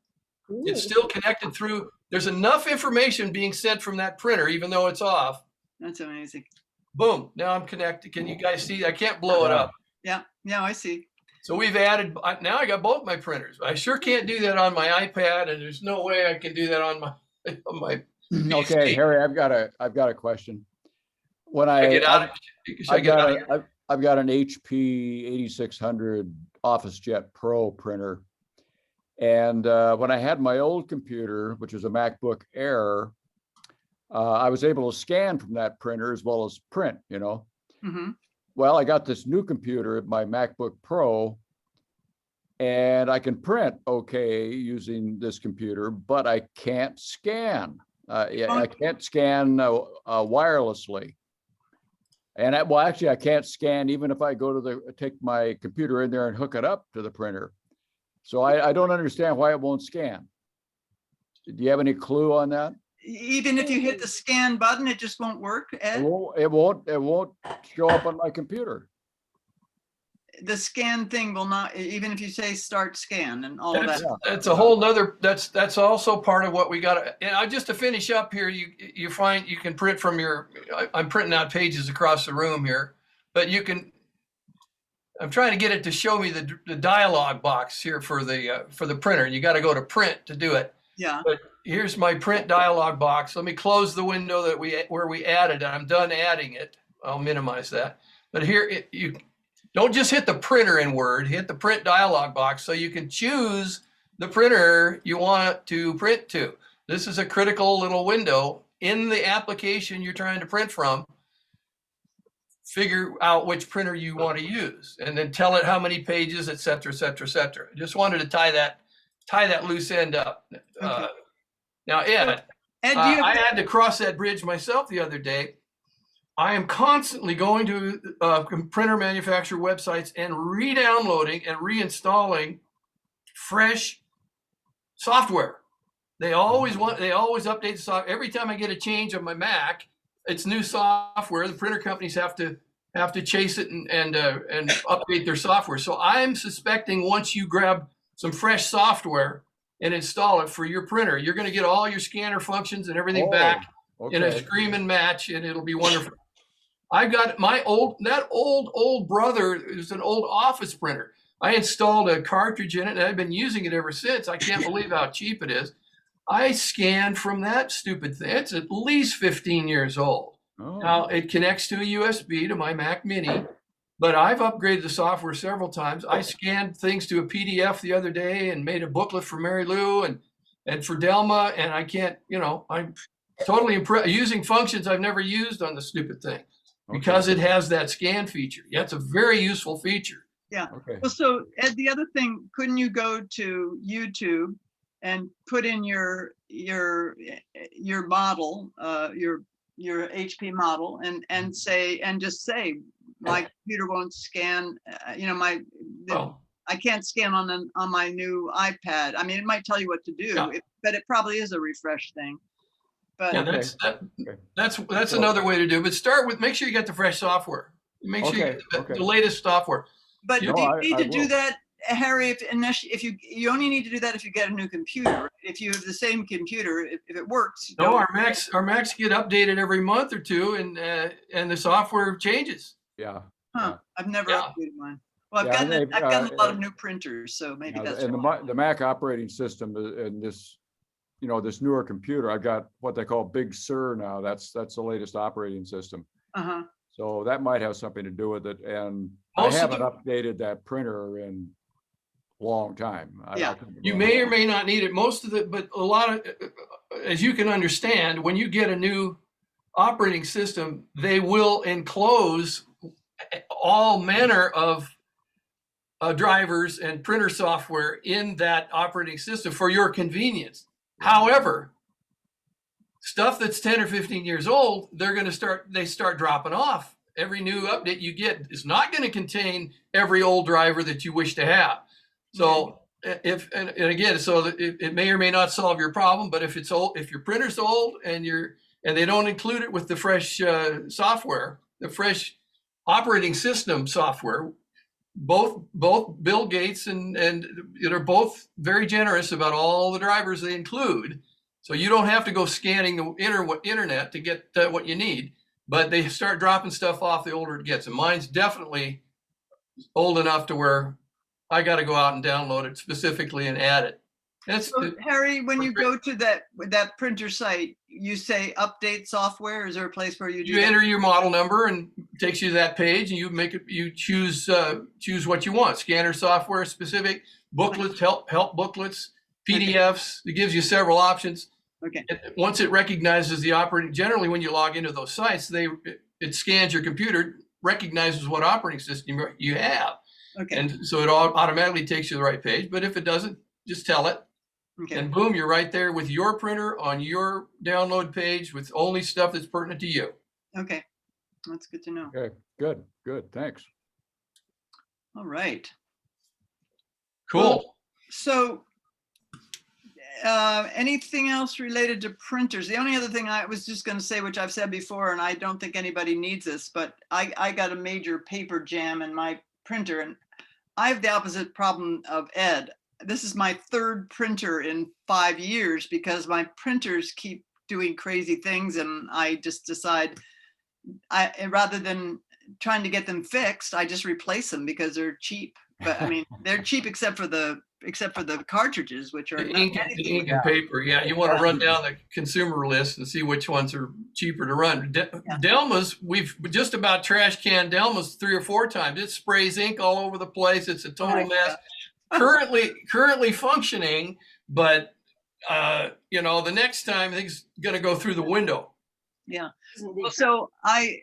it's Ooh. still connected through. There's enough information being sent from that printer, even though it's off. That's amazing. Boom. Now I'm connected. Can you guys see? I can't blow it up. Yeah, I see. So we've added, now I got both my printers. I sure can't do that on my iPad, and there's no way I can do that on my Okay, PC. Harry, I've got a question. When I get out. Should I I've get got out of here? I've got an HP 8600 OfficeJet Pro printer. And when I had my old computer, which was a MacBook Air, I was able to scan from that printer as well as print, you know. Hmm. Well, I got this new computer, my MacBook Pro, and I can print okay using this computer, but I can't scan. I can't scan wirelessly. And actually, I can't scan even if I go to take my computer in there and hook it up to the printer. So I don't understand why it won't scan. Do you have any clue on that? Even if you hit the scan button, it just won't work, It Ed? won't show up on my computer. The scan thing will not, even if you say start scan and all of That's, that. that's a whole nother, that's also part of what we got. And just to finish up here, you find you can print from your, I'm printing out pages across the room here, but you can, I'm trying to get it to show me the dialog box here for the printer. You got to go to print to do it. Yeah, But here's my print dialog box. Let me close the window where we added it. I'm done adding it. I'll minimize that. But here, you don't just hit the printer in Word, hit the print dialog box so you can choose the printer you want to print to. This is a critical little window in the application you're trying to print from. Figure out which printer you want to use and then tell it how many pages, et cetera, et cetera, et cetera. Just wanted to tie that loose end up. Okay. Now, Ed, Ed, do you I have, had to cross that bridge myself the other day. I am constantly going to printer manufacturer websites and re-downloading and reinstalling fresh software. They always update the software. Every time I get a change on my Mac, it's new software. The printer companies have to chase it and update their software. So I'm suspecting once you grab some fresh software and install it for your printer, you're going to get all your scanner functions and everything back in a Okay. scream and match, and it'll be wonderful. I got my old brother is an old office printer. I installed a cartridge in it and I've been using it ever since. I can't believe how cheap it is. I scanned from that stupid thing. It's at least 15 years old. Oh, Now it connects to a USB to my Mac Mini, but I've upgraded the software several times. I scanned things to a PDF the other day and made a booklet for Mary Lou and for Delma, and I can't, I'm totally impressed using functions I've never used on the stupid thing because it has that scan feature. Yeah, it's a very useful feature. okay. well, so Ed, the other thing, couldn't you go to YouTube and put in your model, your HP model and just say, my computer won't scan, Well, I can't scan on my new iPad. I mean, it might tell you what to do, Yeah. but it probably is a refresh thing. But yeah, Okay. that's another way to do it. But start with, make sure you got the fresh software. Make sure you Okay, get okay. the latest software. But No, do you I- need I to do will. that, Harry, if you only need to do that if you get a new computer. Right? If you have the same computer, if it works. you No, don't- our Macs get updated every month or two, and the software changes. Yeah. Huh, I've never Yeah. updated mine. Well, Yeah, I've and gotten a lot of new printers, so maybe Yeah, that's and why. the Mac operating system and this, this newer computer, I've got what they call Big Sur now. That's the latest operating system. Uh-huh. So that might have something to do with it. And I Most of haven't the- updated that printer in a long time. Yeah. You may or may not need it. But a lot of, as you can understand, when you get a new operating system, they will enclose all manner of drivers and printer software in that operating system for your convenience. However, stuff that's 10 or 15 years old, they start dropping off. Every new update you get is not going to contain every old driver that you wish to have. So and again, so it may or may not solve your problem, but if it's old, if your printer's old and they don't include it with the fresh software, the fresh operating system software, both Bill Gates and they're both very generous about all the drivers they include. So you don't have to go scanning the internet to get what you need, but they start dropping stuff off the older it gets. And mine's definitely old enough to where I got to go out and download it specifically and add it. So, Harry, when you go to that printer site, you say update software. Is there a place where you do You that? enter your model number and it takes you to that page, and you choose what you want. Scanner software specific, booklets, help booklets, PDFs. It gives you several options. Okay. And once it recognizes the operating, generally when you log into those sites, it scans your computer, recognizes what operating system you have. Okay. And so it automatically takes you to the right page. But if it doesn't, just tell it. Okay. And boom, you're right there with your printer on your download page with only stuff that's pertinent to you. Okay. That's good to know. Okay, good, thanks. All right. Cool. So anything else related to printers? The only other thing I was just going to say, which I've said before, and I don't think anybody needs this, but I got a major paper jam in my printer, and I have the opposite problem of Ed. This is my third printer in 5 years because my printers keep doing crazy things, and I just decide rather than trying to get them fixed, I just replace them because they're cheap. But I mean, they're cheap except for the cartridges, which are The not ink, anything. the ink and paper. Yeah, you want to run down the consumer list and see which ones are cheaper to run. Delma's, we've just about trash canned Delma's 3 or 4 times. It sprays ink all over the place. It's a total mess. Currently functioning, but you know, the next time things gonna go through the window. Yeah. Well, so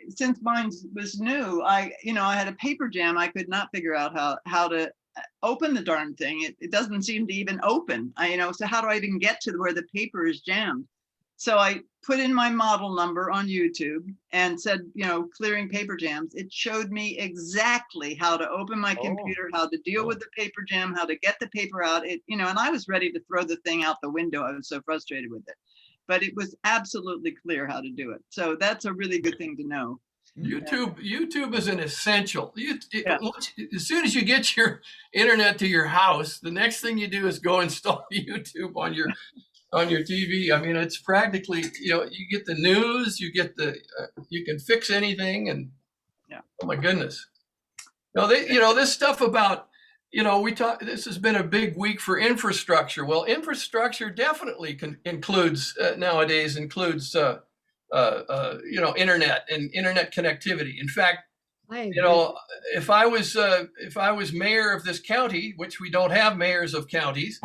since mine was new, I had a paper jam. I could not figure out how to open the darn thing. It doesn't seem to even open. So how do I even get to where the paper is jammed? So I put in my model number on YouTube and said, clearing paper jams. It showed me exactly how to open my computer, how to deal with the paper jam, how to get the paper out. And I was ready to throw the thing out the window. I was so frustrated with it. But it was absolutely clear how to do it. So that's a really good thing to know. YouTube is an essential. As soon as you get your internet to your house, the next thing you do is go install YouTube on your TV. I mean, it's practically, you get the news, you can fix anything, and oh my goodness. No, this stuff about, this has been a big week for infrastructure. Well, infrastructure definitely includes nowadays includes internet and internet connectivity. In fact, if I was mayor of this county, which we don't have mayors of counties,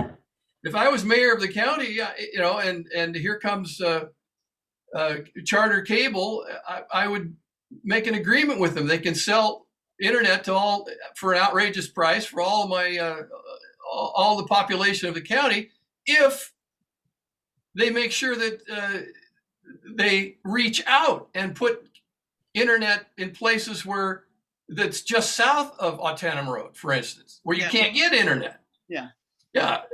if I was mayor of the county, and here comes Charter Cable, I would make an agreement with them. They can sell internet to all for an outrageous price for all of my all the population of the county, if they make sure that they reach out and put internet in places where that's just south of Autanum Road, for instance, where you can't get internet. Yeah,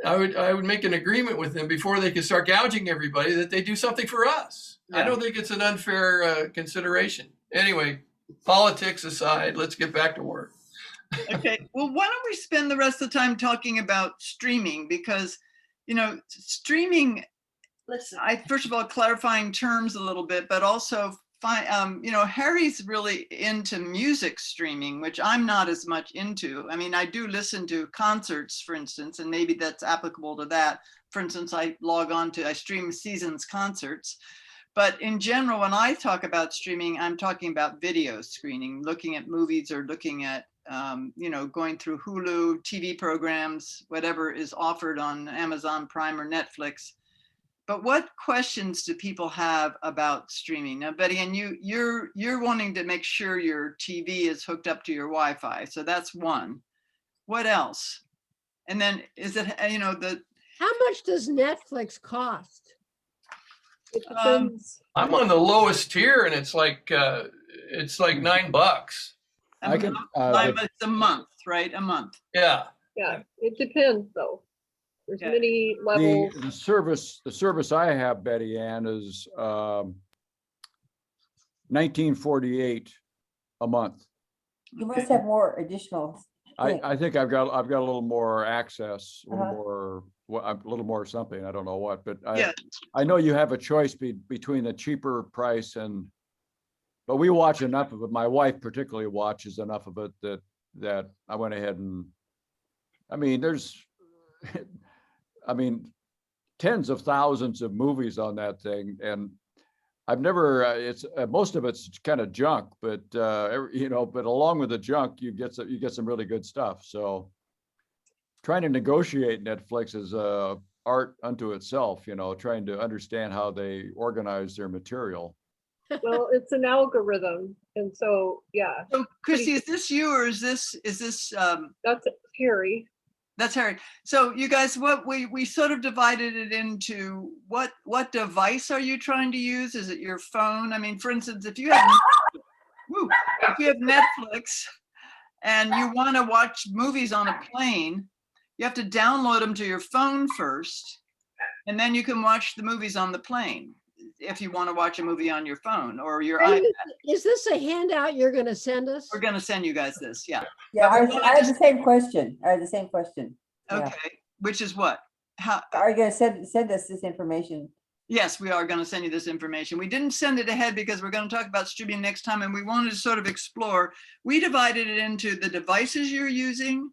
I would make an agreement with them before they could start gouging everybody that they do something for us. I don't think it's an unfair consideration. Anyway, politics aside, let's get back to work. Okay, well, why don't we spend the rest of the time talking about streaming? Because, streaming, first of all, clarifying terms a little bit, but also, Harry's really into music streaming, which I'm not as much into. I mean, I do listen to concerts, for instance, and maybe that's applicable to that. For instance, I stream Seasons concerts. But in general, when I talk about streaming, I'm talking about video screening, looking at movies or looking at, going through Hulu, TV programs, whatever is offered on Amazon Prime or Netflix. But what questions do people have about streaming? Now, Betty, and you're wanting to make sure your TV is hooked up to your Wi-Fi. So that's one. What else? And then is it, how much does Netflix cost? It depends. I'm on the lowest tier, and it's like $9. It's a month, right? A month. Yeah. Yeah, it depends though. There's many levels. The service I have, Betty Ann, is $19.48 a month. You must have more additional. I think I've got a little more access, a little more something. I don't know what, but I know you have a choice between the cheaper price but we watch enough of it. My wife particularly watches enough of it that I went ahead and, there's tens of thousands of movies on that thing, and I've never. It's most of it's kind of junk, but but along with the junk, you get some really good stuff. So, trying to negotiate Netflix is art unto itself. Trying to understand how they organize their material. Well, it's an algorithm, and so So, Christy, is this you or is this? That's Harry. That's Harry. So you guys, what we sort of divided it into what device are you trying to use? Is it your phone? I mean, for instance, if you have Netflix and you want to watch movies on a plane, you have to download them to your phone first. And then you can watch the movies on the plane if you want to watch a movie on your phone or your Are iPad. is this a handout you're going to send us? We're going to send you guys this. Yeah. Yeah, But we wanted I have to- the same question. I have the same question. Yeah. Okay. Which is what? How? Are you gonna send us this information? Yes, we are going to send you this information. We didn't send it ahead because we're going to talk about streaming next time, and we wanted to sort of explore. We divided it into the devices you're using,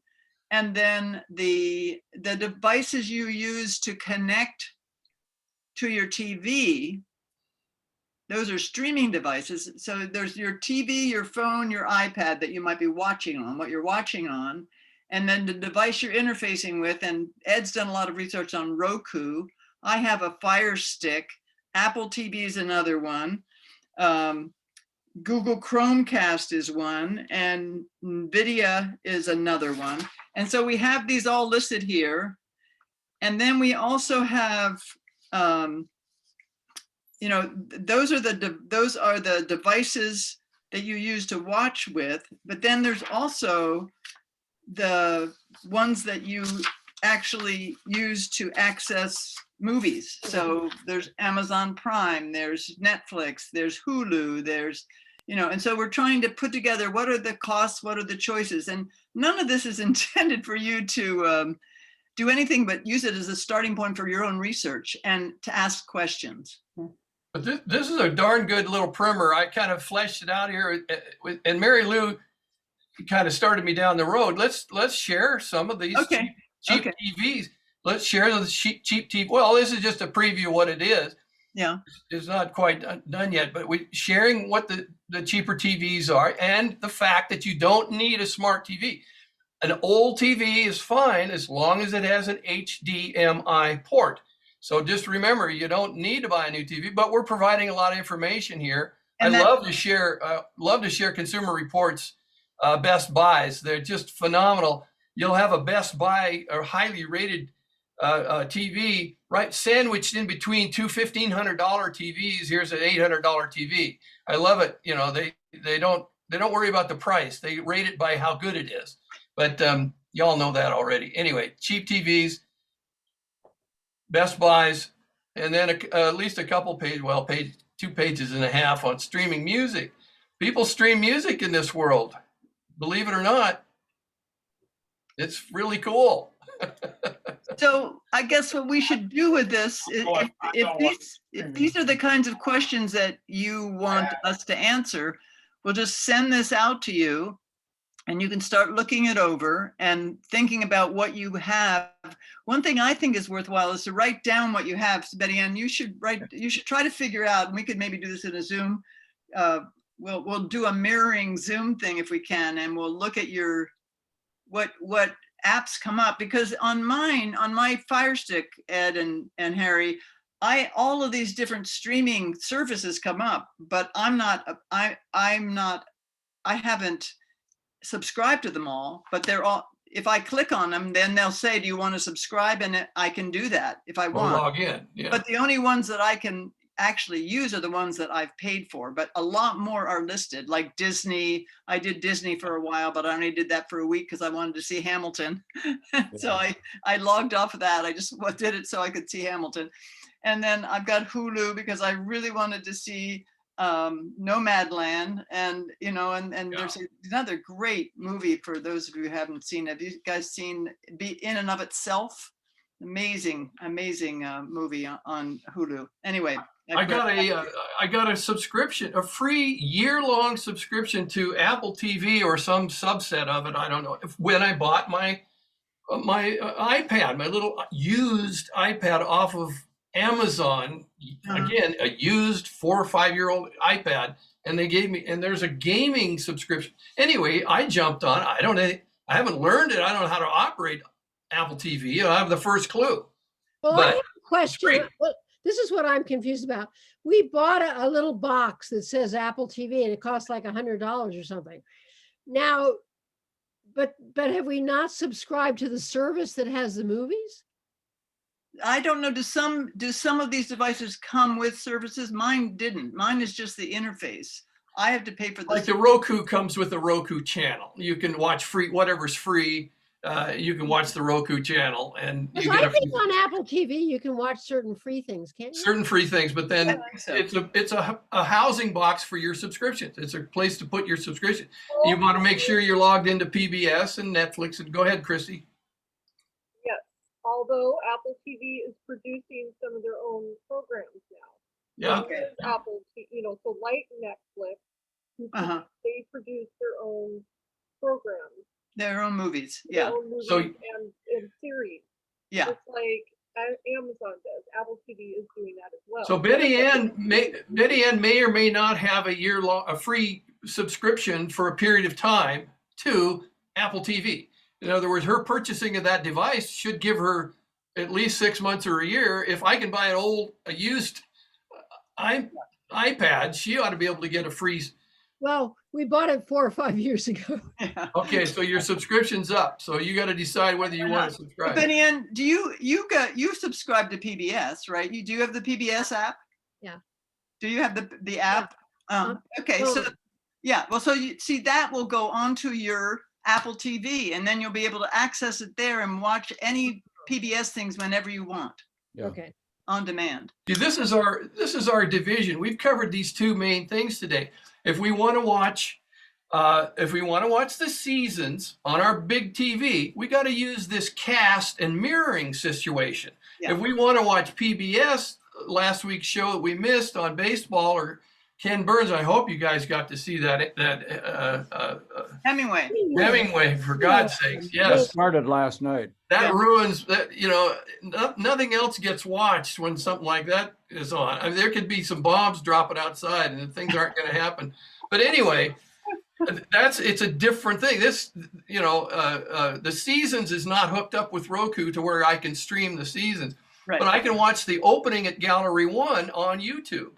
and then the devices you use to connect to your TV. Those are streaming devices. So there's your TV, your phone, your iPad that you might be watching on, what you're watching on, and then the device you're interfacing with. And Ed's done a lot of research on Roku. I have a Fire Stick. Apple TV is another one. Google Chromecast is one, and NVIDIA is another one. And so we have these all listed here. And then we also have, you know, those are the devices that you use to watch with. But then there's also the ones that you actually use to access movies. So there's Amazon Prime, there's Netflix, there's Hulu, there's, you know, and so we're trying to put together what are the costs, what are the choices, and none of this is intended for you to do anything but use it as a starting point for your own research and to ask questions. But this is a darn good little primer. I kind of fleshed it out here, and Mary Lou kind of started me down the road. Let's share some of these Okay. cheap Okay. TVs. Let's share the cheap TV. Well, this is just a preview of what it is. Yeah. It's not quite done yet, but we sharing what the cheaper TVs are and the fact that you don't need a smart TV. An old TV is fine as long as it has an HDMI port. So just remember, you don't need to buy a new TV, but we're providing a lot of information here. And I love to share Consumer Reports Best Buys. They're just phenomenal. You'll have a Best Buy or highly rated TV, right, sandwiched in between two $1,500 TVs. Here's an $800 TV. I love it. You know, they don't worry about the price. They rate it by how good it is. But y'all know that already. Anyway, cheap TVs, Best Buys, and then at least a couple pages, 2.5 pages on streaming music. People stream music in this world. Believe it or not, it's really cool. So I guess what we should do with this is if these are the kinds of questions that you want us to answer, we'll just send this out to you and you can start looking it over and thinking about what you have. One thing I think is worthwhile is to write down what you have. So Betty Ann, you should try to figure out, and we could maybe do this in a Zoom. We'll do a mirroring Zoom thing if we can, and we'll look at your what apps come up, because on my Fire Stick, Ed and Harry, all of these different streaming services come up, but I haven't subscribed to them all, but they're all, if I click on them, then they'll say, do you want to subscribe? And I can do that if I want. Log in. Yeah. But the only ones that I can actually use are the ones that I've paid for, but a lot more are listed, like Disney. I did Disney for a while, but I only did that for a week because I wanted to see Hamilton. So I logged off of that. I just did it so I could see Hamilton. And then I've got Hulu because I really wanted to see Nomadland, and there's another great movie for those of you who haven't seen. Have you guys seen Be In and of Itself? Amazing movie on Hulu. Anyway, I got a subscription, a free year-long subscription to Apple TV or some subset of it. I don't know. When I bought my iPad, my little used iPad off of Amazon, again, a used 4 or 5 year old iPad, and they gave me, and there's a gaming subscription. Anyway, I jumped on. I haven't learned it. I don't know how to operate Apple TV. I have the first clue. Well, I have a question. This is what I'm confused about. We bought a little box that says Apple TV, and it costs like $100 or something. Now, but have we not subscribed to the service that has the movies? I don't know. Do some of these devices come with services? Mine didn't. Mine is just the interface. I have to pay for this. Like the Roku comes with a Roku channel. You can watch free, whatever's free. you can watch the Roku channel, and you Because get I a think on Apple TV, you can watch certain free things, can't you? certain free things, but I then think so. it's a housing box for your subscriptions. It's a place to put your subscription. You want to make sure you're logged into PBS and Netflix. And go ahead, Christy. Yes, although Apple TV is producing some of their own programs now. Yeah. Okay. There's Apple, so like Netflix, Uh-huh. they produce their own programs, Their own movies. their Yeah. own movies So- and series. Yeah. Just like Amazon does. Apple TV is doing that as well. So Betty Ann may or may not have a free subscription for a period of time to Apple TV. In other words, her purchasing of that device should give her at least 6 months or a year. If I can buy a used iPad, she ought to be able to get a free. Well, we bought it 4 or 5 years ago. Yeah. Okay, so your subscription's up. So you got to decide whether you want to subscribe. Betty Ann, do you subscribe to PBS, right? You do have the PBS app? Yeah. Do you have the app? Okay, so Oh. yeah, well, so you see that will go onto your Apple TV, and then you'll be able to access it there and watch any PBS things whenever you want Yeah. Okay. on demand. See, this is our division. We've covered these two main things today. If we want to watch the seasons on our big TV, we got to use this cast and mirroring situation. Yeah. If we want to watch PBS, last week's show that we missed on baseball or Ken Burns, I hope you guys got to see that Hemingway. Hemingway, for God's sakes. That Yes, started last night. that Yeah. ruins that. Nothing else gets watched when something like that is on. I mean, there could be some bombs dropping outside and things aren't going to happen. But anyway, it's a different thing. This, the seasons is not hooked up with Roku to where I can stream the seasons, Right. but I can watch the opening at Gallery One on YouTube.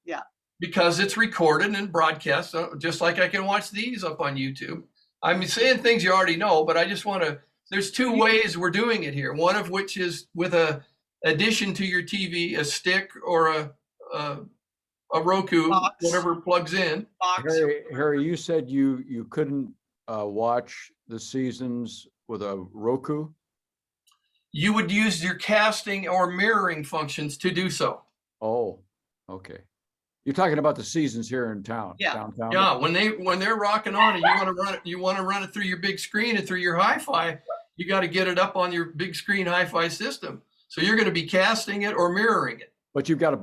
Yeah. Because it's recorded and broadcast, just like I can watch these up on YouTube. I'm saying things you already know, but I just want to. There's two ways we're doing it here. One of which is with a addition to your TV, a stick or a Roku, Box. whatever plugs in. Box. Harry, you said you couldn't watch the seasons with a Roku? You would use your casting or mirroring functions to do so. Oh, okay. You're talking about the seasons here in town, Yeah. downtown? Yeah, when they're rocking on and you want to run it through your big screen and through your hi-fi, you got to get it up on your big screen hi-fi system. So you're going to be casting it or mirroring it. But you have to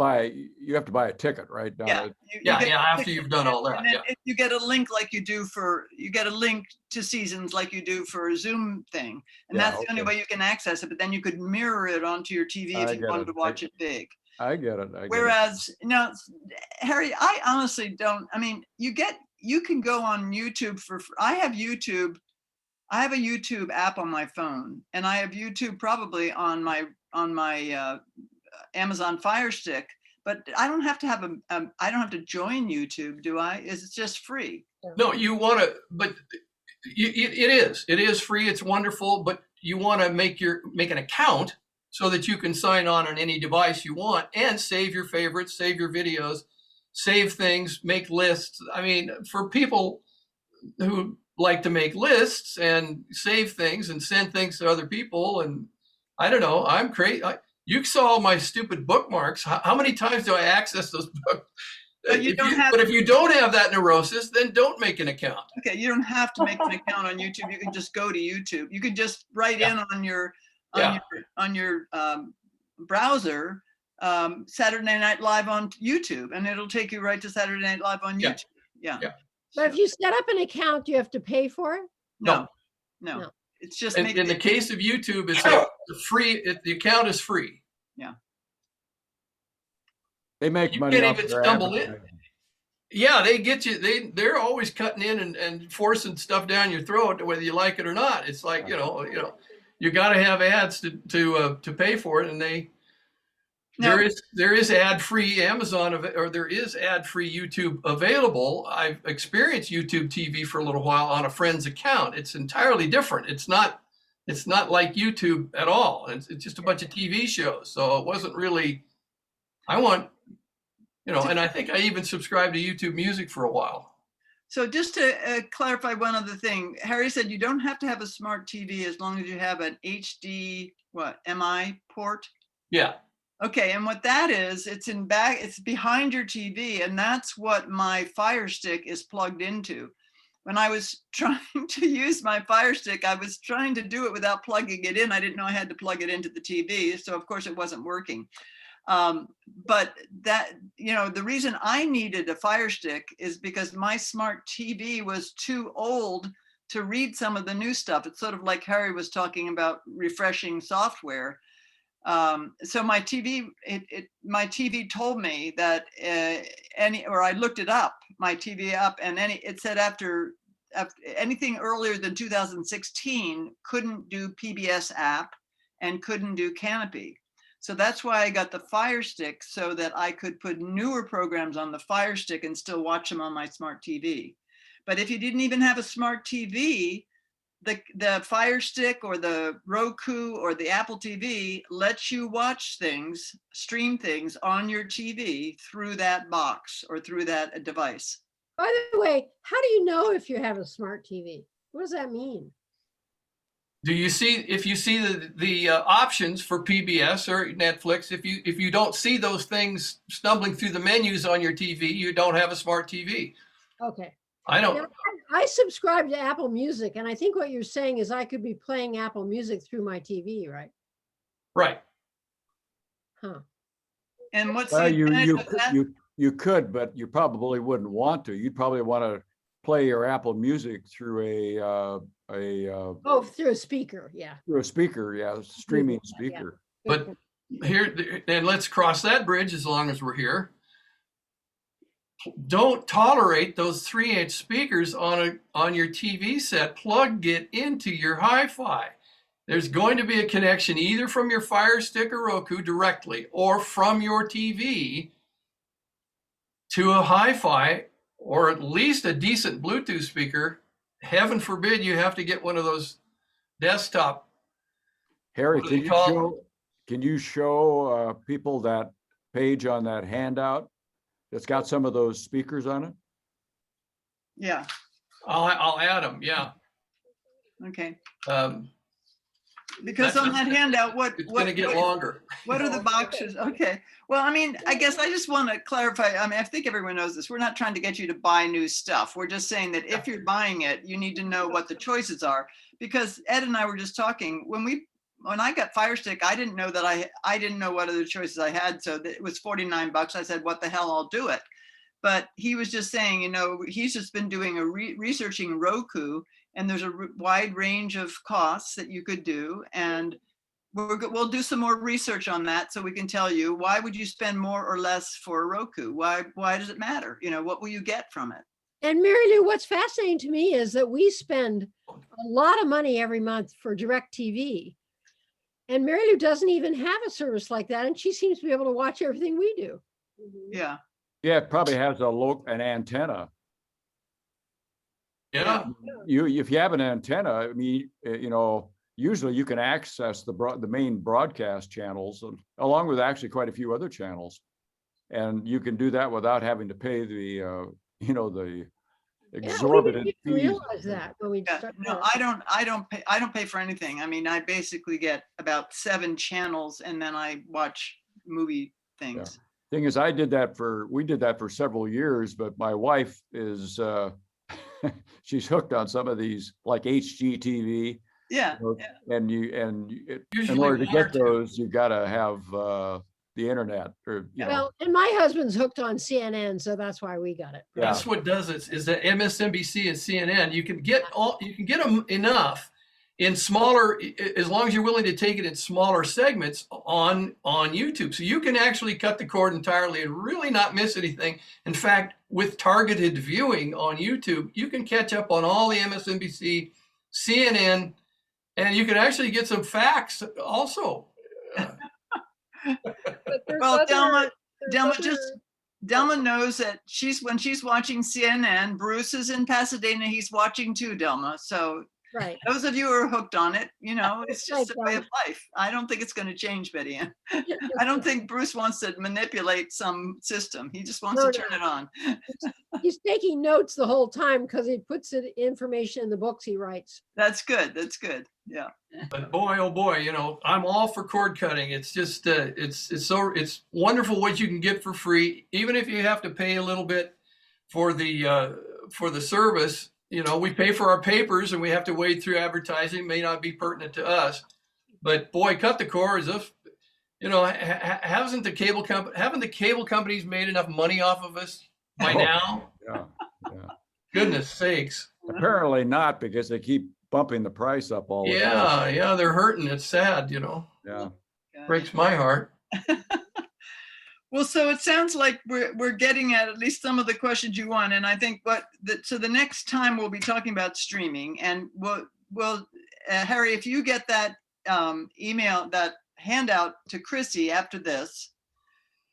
buy a ticket, right? down Yeah. at- you Yeah, get- after you've done all that. And then Yeah. you get a link like you get a link to seasons like you do for a Zoom thing. And Yeah, that's the only okay. way you can access it, but then you could mirror it onto your TV I if you get wanted it. to watch it big. I get it. Whereas, Harry, I honestly don't, I mean, you can go on YouTube I have a YouTube app on my phone, and I have YouTube probably on my Amazon Fire Stick, but I don't have to have I don't have to join YouTube, do I? It's just free. No, you want to, but it is free. It's wonderful, but you want to make an account so that you can sign on any device you want and save your favorites, save your videos, save things, make lists. I mean, for people who like to make lists and save things and send things to other people, and I don't know, I'm crazy. You saw all my stupid bookmarks. How many times do I access those books? But you don't have- But if you don't have that neurosis, then don't make an account. Okay, you don't have to make an account on YouTube. You can just go to YouTube. You can just write in on your browser Saturday Night Live on YouTube, and it'll take you right to Saturday Night Live on Yeah. YouTube. Yeah. Yeah. But if you set up an account, do you have to pay for it? No. No. It's just In the case of YouTube, it's free. The account is free. They make You money can't off even their stumble in. advertising. Yeah, they get you. They're always cutting in and forcing stuff down your throat, whether you like it or not. It's like you got to have ads to pay for it, and there is ad free Amazon or there is ad free YouTube available. I've experienced YouTube TV for a little while on a friend's account. It's entirely different. It's not like YouTube at all. It's just a bunch of TV shows. So it wasn't really. I want. And I think I even subscribed to YouTube Music for a while. So just to clarify one other thing, Harry said you don't have to have a smart TV as long as you have an HD, MI port? Yeah. Okay, and what that is, it's behind your TV, and that's what my Fire Stick is plugged into. When I was trying to use my Fire Stick, I was trying to do it without plugging it in. I didn't know I had to plug it into the TV, so of course it wasn't working. But that, the reason I needed a Fire Stick is because my smart TV was too old to read some of the new stuff. It's sort of like Harry was talking about refreshing software. So my TV, my TV told me that I looked it up, my TV up, and it said after anything earlier than 2016 couldn't do PBS app and couldn't do Canopy. So that's why I got the Fire Stick, so that I could put newer programs on the Fire Stick and still watch them on my smart TV. But if you didn't even have a smart TV, the Fire Stick or the Roku or the Apple TV lets you watch things, stream things on your TV through that box or through that device. By the way, how do you know if you have a smart TV? What does that mean? Do you see, if you see the options for PBS or Netflix, if you don't see those things stumbling through the menus on your TV, you don't have a smart TV. Okay. I don't. Now, I subscribe to Apple Music, and I think what you're saying is I could be playing Apple Music through my TV, right? Right. Huh. And what's Well, the advantage of that? you could, but you probably wouldn't want to. You'd probably want to play your Apple Music through Oh, through a speaker, yeah. through a speaker, streaming Yeah. speaker. But here, and let's cross that bridge as long as we're here. Don't tolerate those 3-inch speakers on your TV set. Plug it into your hi-fi. There's going to be a connection either from your Fire Stick or Roku directly, or from your TV to a hi-fi, or at least a decent Bluetooth speaker. Heaven forbid you have to get one of those desktop. Harry, What do they call can you show people that page on that handout that's got some of those speakers on it? Yeah, I'll add them. Yeah. okay. That's Because on that handout, It's going to get longer. what are the boxes? Okay. Well, I mean, I guess I just want to clarify. I mean, I think everyone knows this. We're not trying to get you to buy new stuff. We're just saying that if you're buying it, you need to know what the choices are. Because Ed and I were just talking, when I got Fire Stick, I didn't know that I didn't know what other choices I had. So it was $49. I said, what the hell, I'll do it. But he was just saying, he's just been doing researching Roku, and there's a wide range of costs that you could do. And we'll do some more research on that, so we can tell you, why would you spend more or less for a Roku? Why does it matter? What will you get from it? And Mary Lou, what's fascinating to me is that we spend a lot of money every month for DirecTV. And Mary Lou doesn't even have a service like that, and she seems to be able to watch everything we do. Yeah. Yeah, it probably has an antenna. Yeah. If you have an antenna, I mean, usually you can access the main broadcast channels along with actually quite a few other channels, and you can do that without having to pay the exorbitant we didn't fees. realize that when we Yeah, started. no, I don't pay for anything. I mean, I basically get about 7 channels, and then I watch movie things. Thing is, we did that for several years, but my wife is she's hooked on some of these like HGTV. Yeah. And in Usually order to one or get two. those, you got to have the internet, or Well, and my husband's hooked on CNN, so that's why we got it. Yeah. That's what does it, is that MSNBC and CNN, you can get them enough in smaller, as long as you're willing to take it in smaller segments on YouTube. So you can actually cut the cord entirely and really not miss anything. In fact, with targeted viewing on YouTube, you can catch up on all the MSNBC, CNN, and you can actually get some facts also. But there's Well, other- Delma knows that when she's watching CNN, Bruce is in Pasadena. He's watching too, Delma. So Right. Those of you who are hooked on it, you know, it's just a Right, way of life. I don't think it's going to change, Betty Ann. I don't think Bruce wants to manipulate some system. He just wants No, to turn it on. He's taking notes the whole time because he puts it information in the books he writes. That's good. That's good. Yeah. But boy, oh boy, you know, I'm all for cord cutting. It's just, it's wonderful what you can get for free, even if you have to pay a little bit for the service. You know, we pay for our papers and we have to wade through advertising. May not be pertinent to us, but boy, cut the cord. If you know, haven't the cable companies made enough money off of us by Oh. now? Yeah, yeah. Goodness sakes. Apparently not, because they keep bumping the price up all the time. Yeah, they're hurting. It's sad, you know. Yeah. Breaks my heart. Well, so it sounds like we're getting at least some of the questions you want, and I think so the next time we'll be talking about streaming, and we'll Harry, if you get that email, that handout to Chrissy after this,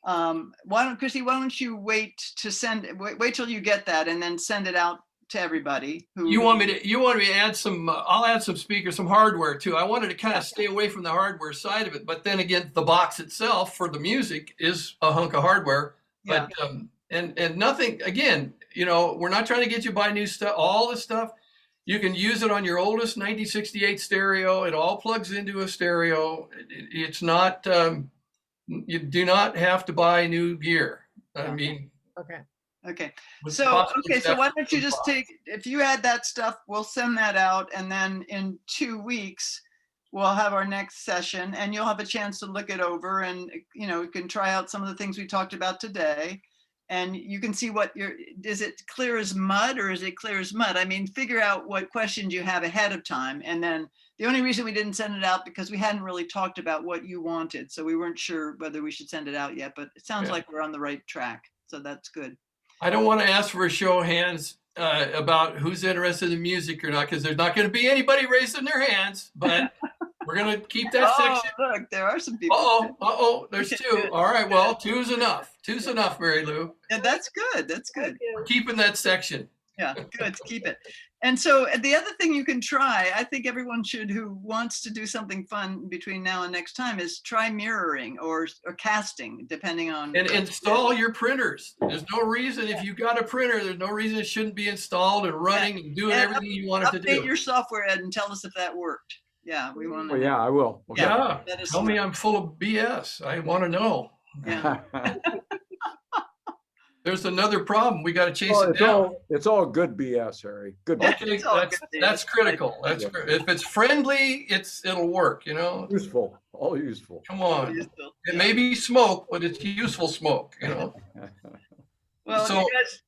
Chrissy, why don't you wait till you get that and then send it out to everybody who You want me to add some, I'll add some speakers, some hardware too. I wanted to kind of stay away from the hardware side of it, but then again, the box itself for the music is a hunk of hardware. Yeah. But and nothing, again, you know, we're not trying to get you to buy new stuff. All this stuff, you can use it on your oldest 1968 stereo. It all plugs into a stereo. It's not, you do not have to buy new gear. I mean, Okay. Okay. with So, possible okay, so why don't you steps- just if you add that stuff, we'll send that out, and then in 2 weeks, we'll have our next session, and you'll have a chance to look it over, and, you know, you can try out some of the things we talked about today, and you can see is it clear as mud or is it clear as mud? I mean, figure out what questions you have ahead of time, and then the only reason we didn't send it out because we hadn't really talked about what you wanted, so we weren't sure whether we should send it out yet, but it sounds Yeah. like we're on the right track, so that's good. I don't want to ask for a show of hands about who's interested in music or not, because there's not going to be anybody raising their hands, but we're going to keep that section. Look, there are some people. There's Okay, two. good. All right, well, two's enough. Two's enough, Mary Lou. Yeah, that's good. That's good. Thank you. We're keeping that section. Yeah, good. Keep it. And so the other thing you can try, I think everyone should, who wants to do something fun between now and next time, is try mirroring or casting, depending on. And install your printers. There's no reason, if you got a printer, there's no reason it shouldn't be installed and running and doing And everything you want it to Update do. your software, Ed, and tell us if that worked. Yeah, we want to. Well, yeah, I will. Okay. Yeah, that is tell me I'm full of BS. I want to know. Yeah. There's another problem. We got to chase Well, it down. it's all good BS, Harry. Good. Yeah. Okay, It's all that's good, that's David. critical. That's Yeah. if it's friendly, it'll work. You know, Useful, all useful. come on. Useful. It may be smoke, but it's useful smoke. You know. Well, So- you guys,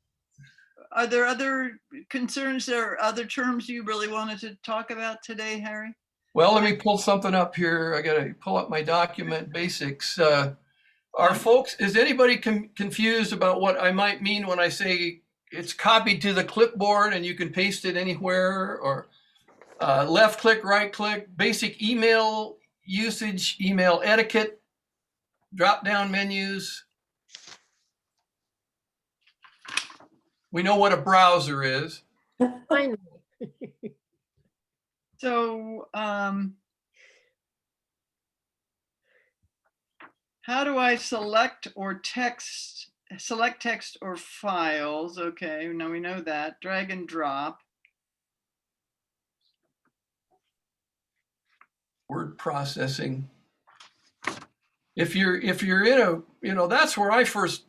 are there other concerns or other terms you really wanted to talk about today, Harry? Well, let me pull something up here. I got to pull up my document basics. Are folks, is anybody confused about what I might mean when I say it's copied to the clipboard and you can paste it anywhere, or left click, right click, basic email usage, email etiquette, drop down menus? We know what a browser is. Finally. So, how do I select text or files? Okay, now we know that. Drag and drop. Word processing. If you're in a, you know, that's where I first,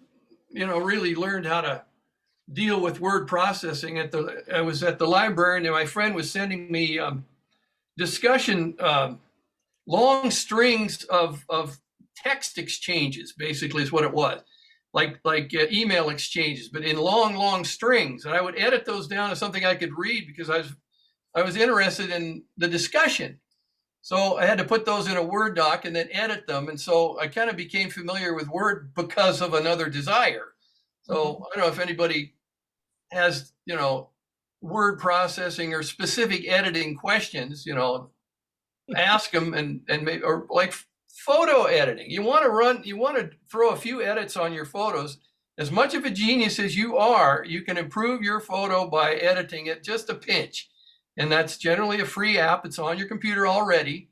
you know, really learned how to deal with word processing. I was at the library and my friend was sending me discussion, long strings of text exchanges, basically is what it was, like email exchanges, but in long strings. And I would edit those down to something I could read because I was interested in the discussion. So I had to put those in a Word doc and then edit them. And so I kind of became familiar with Word because of another desire. So I don't know if anybody has, you know, word processing or specific editing questions, you know, ask them and maybe, or like photo editing. You want to throw a few edits on your photos. As much of a genius as you are, you can improve your photo by editing it just a pinch. And that's generally a free app. It's on your computer already.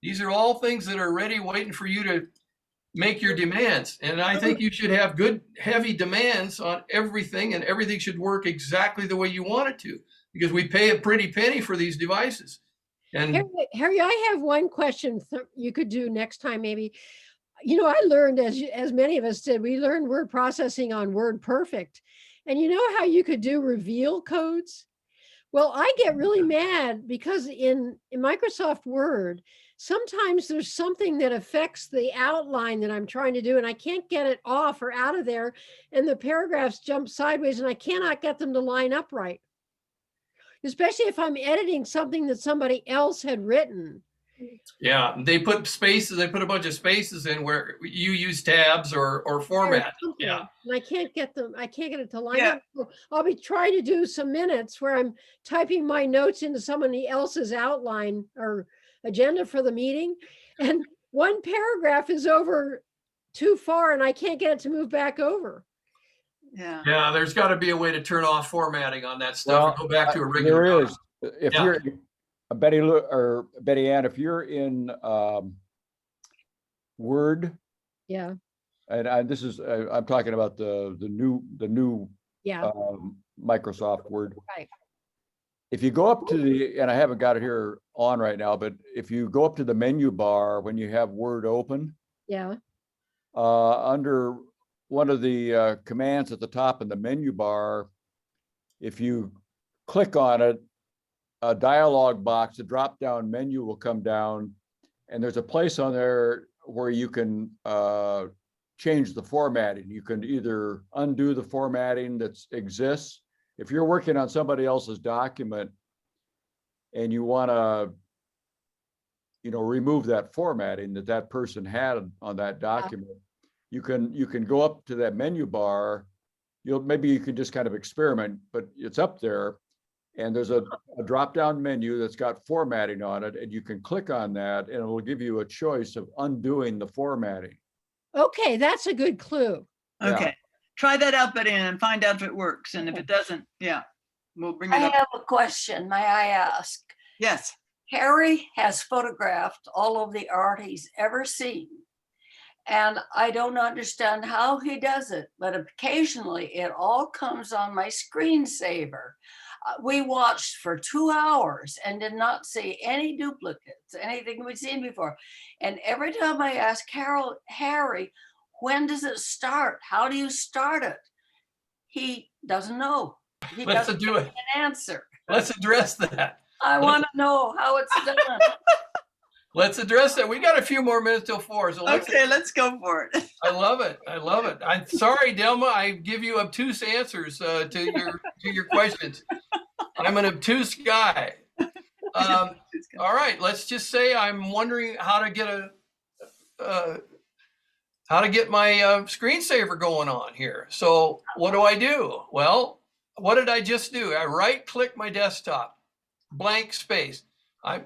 These are all things that are ready, waiting for you to make your demands. And I think you should have good, heavy demands on everything, and everything should work exactly the way you want it to, because we pay a pretty penny for these devices. And Harry, I have one question you could do next time, maybe. You know, I learned, as many of us did, we learned word processing on WordPerfect. And you know how you could do reveal codes? Well, I get really mad because in Microsoft Word, sometimes there's something that affects the outline that I'm trying to do, and I can't get it off or out of there, and the paragraphs jump sideways, and I cannot get them to line up right. Especially if I'm editing something that somebody else had written. yeah, they put spaces, they put a bunch of spaces in where you use tabs or format. Yeah. And I can't get it to line Yeah. up. So I'll be trying to do some minutes where I'm typing my notes into somebody else's outline or agenda for the meeting. And one paragraph is over too far and I can't get it to move back over. Yeah. Yeah, there's got to be a way to turn off formatting on that stuff and go back to a regular. There document. is. If Yeah. you're Betty Ann, if you're in Word, Yeah. and this is I'm talking about the new Yeah. Microsoft Word. Right. If you go up to the, and I haven't got it here on right now, but if you go up to the menu bar when you have Word open, Yeah. under one of the commands at the top in the menu bar, if you click on it, a dialog box, a drop-down menu will come down, and there's a place on there where you can change the formatting. You can either undo the formatting that exists. If you're working on somebody else's document and you want to, remove that formatting that person had on that document, you can go up to that menu bar. Maybe you can just kind of experiment, but it's up there. And there's a drop-down menu that's got formatting on it, and you can click on that and it'll give you a choice of undoing the formatting. Okay, that's a good clue. Yeah. Okay. Try that out, Betty, and find out if it works. And if it doesn't, yeah, we'll bring it I up. have a question. May I ask? Yes. Harry has photographed all of the art he's ever seen. And I don't understand how he does it, but occasionally it all comes on my screensaver. We watched for 2 hours and did not see any duplicates, anything we'd seen before. And every time I ask Harry, when does it start? How do you start it? He doesn't know. He Let's doesn't do it. give an answer. Let's address that. I want to know how it's done. Let's address that. We got a few more minutes till 4. So Okay, let's go for it. I love it. I love it. I'm sorry, Delma. I give you obtuse answers to your questions. I'm an obtuse guy. All right. Let's just say I'm wondering how to get my screensaver going on here. So what do I do? Well, what did I just do? I right-click my desktop, blank space.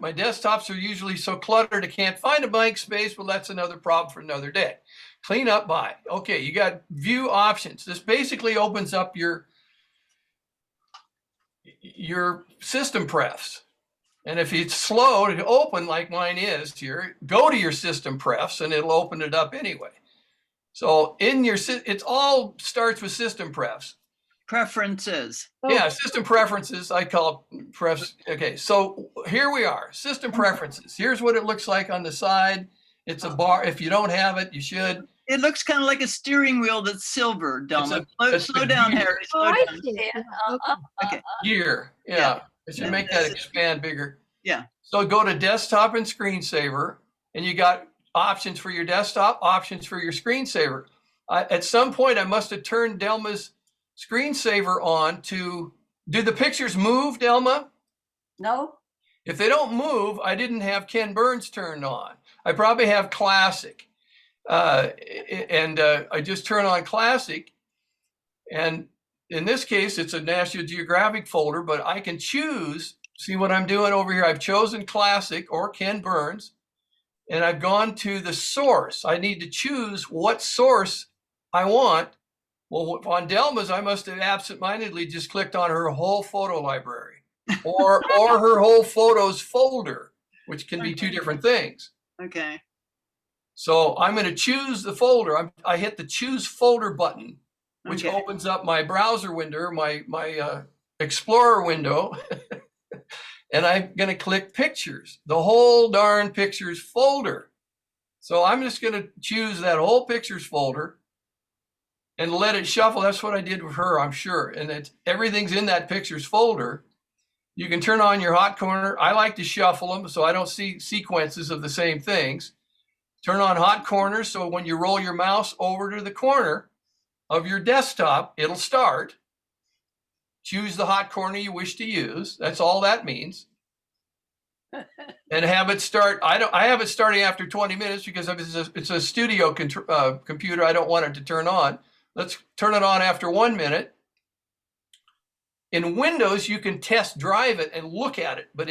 My desktops are usually so cluttered I can't find a blank space, but that's another problem for another day. Clean up by. Okay, you got view options. This basically opens up your system prefs. And if it's slow to open like mine is here, go to your system prefs and it'll open it up anyway. So it all starts with system prefs. Preferences. Yeah, system preferences, I call it prefs. Okay, so here we are, system preferences. Here's what it looks like on the side. It's a bar. If you don't have it, you should. It looks kind of like a steering wheel that's silver, Delma. it's Slow a down, gear. Harry. Oh, Slow I down. see. Yeah, Okay. Gear. Yeah. Yeah. It should Yeah, make that expand bigger. Yeah. So go to desktop and screensaver, and you got options for your desktop, options for your screensaver. At some point, I must have turned Delma's screensaver on to, do the pictures move, Delma? No? If they don't move, I didn't have Ken Burns turned on. I probably have classic. I just turn on classic. And in this case, it's a National Geographic folder, but I can choose, see what I'm doing over here. I've chosen classic or Ken Burns, and I've gone to the source. I need to choose what source I want. Well, on Delma's, I must have absentmindedly just clicked on her whole photo library. or her whole photos folder, which can be two different things. Okay. So I'm going to choose the folder. I hit the choose folder button, which Okay. opens up my browser window, my Explorer window. And I'm going to click pictures, the whole darn pictures folder. So I'm just going to choose that whole pictures folder and let it shuffle. That's what I did with her, I'm sure. And everything's in that pictures folder. You can turn on your hot corner. I like to shuffle them so I don't see sequences of the same things. Turn on hot corners so when you roll your mouse over to the corner of your desktop, it'll start. Choose the hot corner you wish to use. That's all that means. And have it start. I have it starting after 20 minutes because it's a studio computer. I don't want it to turn on. Let's turn it on after 1 minute. In Windows, you can test drive it and look at it, but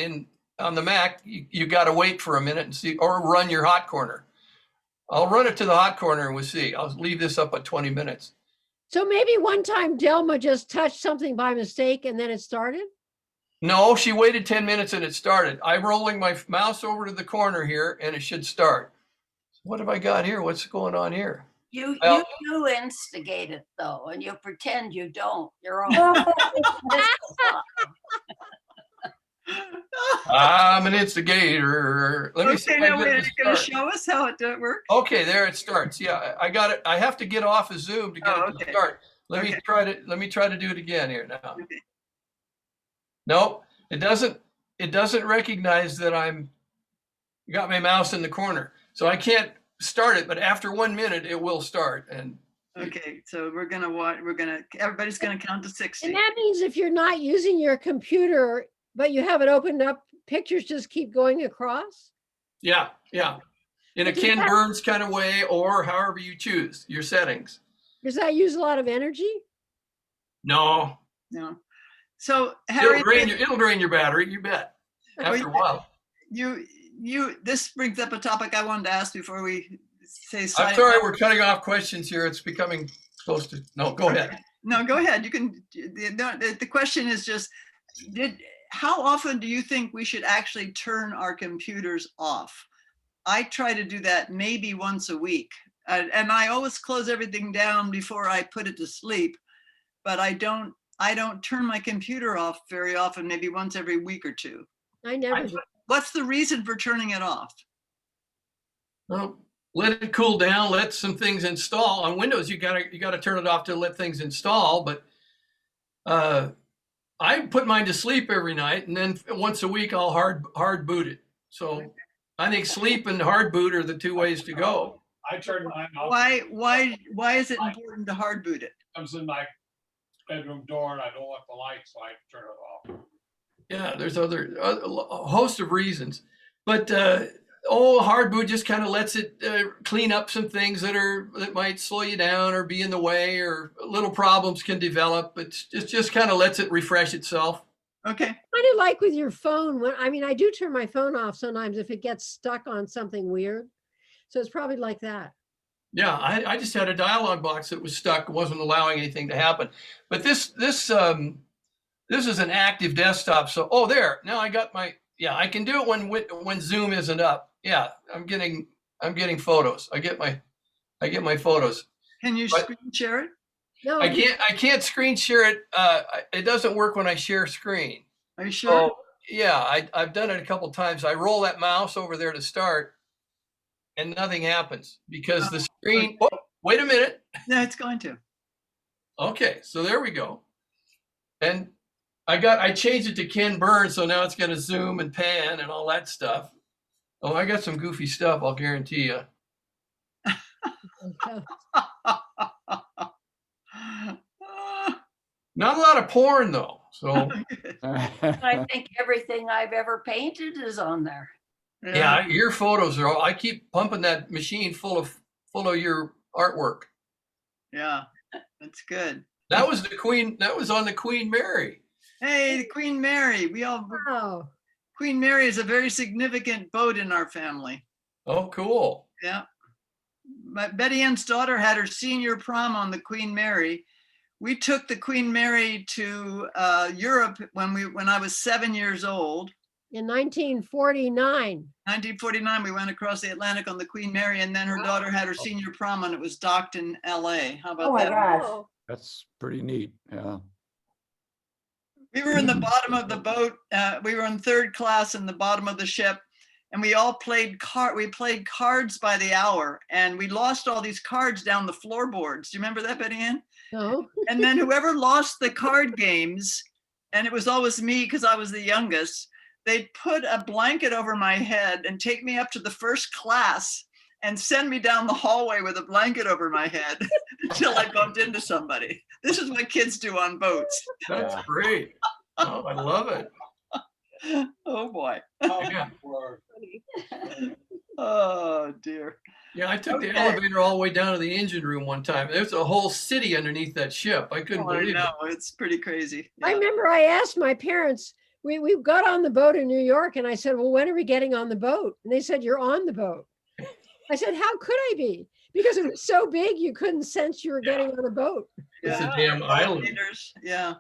on the Mac, you got to wait for a minute and see, or run your hot corner. I'll run it to the hot corner and we'll see. I'll leave this up at 20 minutes. So maybe one time Delma just touched something by mistake and then it started? No, she waited 10 minutes and it started. I'm rolling my mouse over to the corner here and it should start. What have I got here? What's going on here? You Well- do instigate it though, and you pretend you don't. You're all. I'm an instigator. Let me see. Okay, if I now get wait, it are to you going to start. show us how it works? Okay, there it starts. Yeah, I got it. I have to get off of Zoom to get Oh, it to okay. start. Let me Okay. try to do it again here now. Okay. Nope, it doesn't recognize that I'm got my mouse in the corner. So I can't start it, but after 1 minute it will start. And Okay, so we're gonna watch. Everybody's gonna count to 60. And that means if you're not using your computer, but you have it opened up, pictures just keep going across? yeah. In a But does Ken that- Burns kind of way, or however you choose your settings. Does that use a lot of energy? No, No. So Harry, it'll drain your battery, you bet. After a while. this brings up a topic I wanted to ask before we say. I'm sign sorry, off. we're cutting off questions here. It's becoming close to, no, go ahead. No, go ahead. You can. The question is just, how often do you think we should actually turn our computers off? I try to do that maybe once a week, and I always close everything down before I put it to sleep. But I don't turn my computer off very often. Maybe once every week or two. I never do. What's the reason for turning it off? Well, let it cool down, let some things install. On Windows, you gotta turn it off to let things install, but I put mine to sleep every night, and then once a week I'll hard boot it. So I think sleep and hard boot are the two ways to go. I turned mine off. Why is it important to hard boot it? Comes in my bedroom door and I don't want the light, so I turn it off. Yeah, there's a host of reasons, but hard boot just kind of lets it clean up some things that might slow you down or be in the way, or little problems can develop. It just kind of lets it refresh itself. Okay. Kind of like with your phone. I do turn my phone off sometimes if it gets stuck on something weird. So it's probably like that. Yeah, I just had a dialog box that was stuck, wasn't allowing anything to happen. But this is an active desktop. So there, now I got I can do it when Zoom isn't up. Yeah, I'm getting photos. I get my photos. Can you screen share it? No, I can't screen share it. It doesn't work when I share screen. Are you sure? So yeah, I've done it a couple times. I roll that mouse over there to start, and nothing happens because the screen. Oh, wait a minute. No, it's going to. Okay, so there we go. And I changed it to Ken Burns, so now it's going to zoom and pan and all that stuff. Oh, I got some goofy stuff, I'll guarantee you. Not a lot of porn though. So I think everything I've ever painted is on there. yeah, your photos are all. I keep pumping that machine full of your artwork. Yeah, that's good. That was the Queen. That was on the Queen Mary. Hey, the Queen Mary. wow. Queen Mary is a very significant boat in our family. Oh, cool. Yeah. Betty Ann's daughter had her senior prom on the Queen Mary, we took the Queen Mary to Europe when I was 7 years old. In 1949. 1949, we went across the Atlantic on the Queen Mary, and then her daughter had her senior prom and it was docked in LA. How Oh about my that? gosh. Oh, That's pretty neat. Yeah. We were in the bottom of the boat. We were in third class in the bottom of the ship, and we all played cards by the hour, and we lost all these cards down the floorboards. Do you remember that, Betty Ann? No. And then whoever lost the card games, and it was always me because I was the youngest, they'd put a blanket over my head and take me up to the first class and send me down the hallway with a blanket over my head until I bumped into somebody. This is what kids do on boats. That's Yeah. great. Oh, I love it. Oh boy. Yeah. funny. Oh dear. Yeah, I took the Okay. elevator all the way down to the engine room one time. There's a whole city underneath that ship. I couldn't Oh, I believe it. know, it's pretty crazy. I Yeah. remember I asked my parents, we got on the boat in New York, and I said, well, when are we getting on the boat? And they said, you're on the boat. I said, how could I be? Because it was so big, you couldn't sense you were getting on a boat. It's a Yeah. damn island. Elevators, yeah.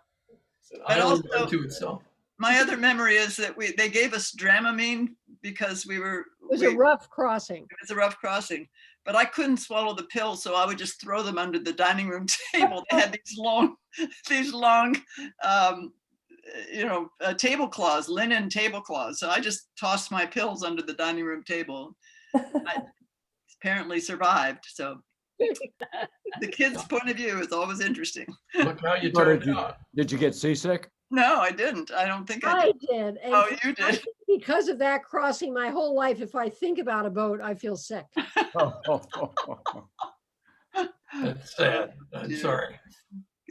It's an But island also- unto itself. My other memory is that they gave us Dramamine because It was a rough crossing. it was a rough crossing, but I couldn't swallow the pills, so I would just throw them under the dining room table. They had these long, tablecloths, linen tablecloths. So I just tossed my pills under the dining room table. I apparently survived. So the kid's point of view is always interesting. Look how you What turned did you- out. Did you get seasick? No, I didn't. I don't think I I did. did. And Oh, you I did. think because of that crossing my whole life, if I think about a boat, I feel sick. That's sad. I'm dear. sorry.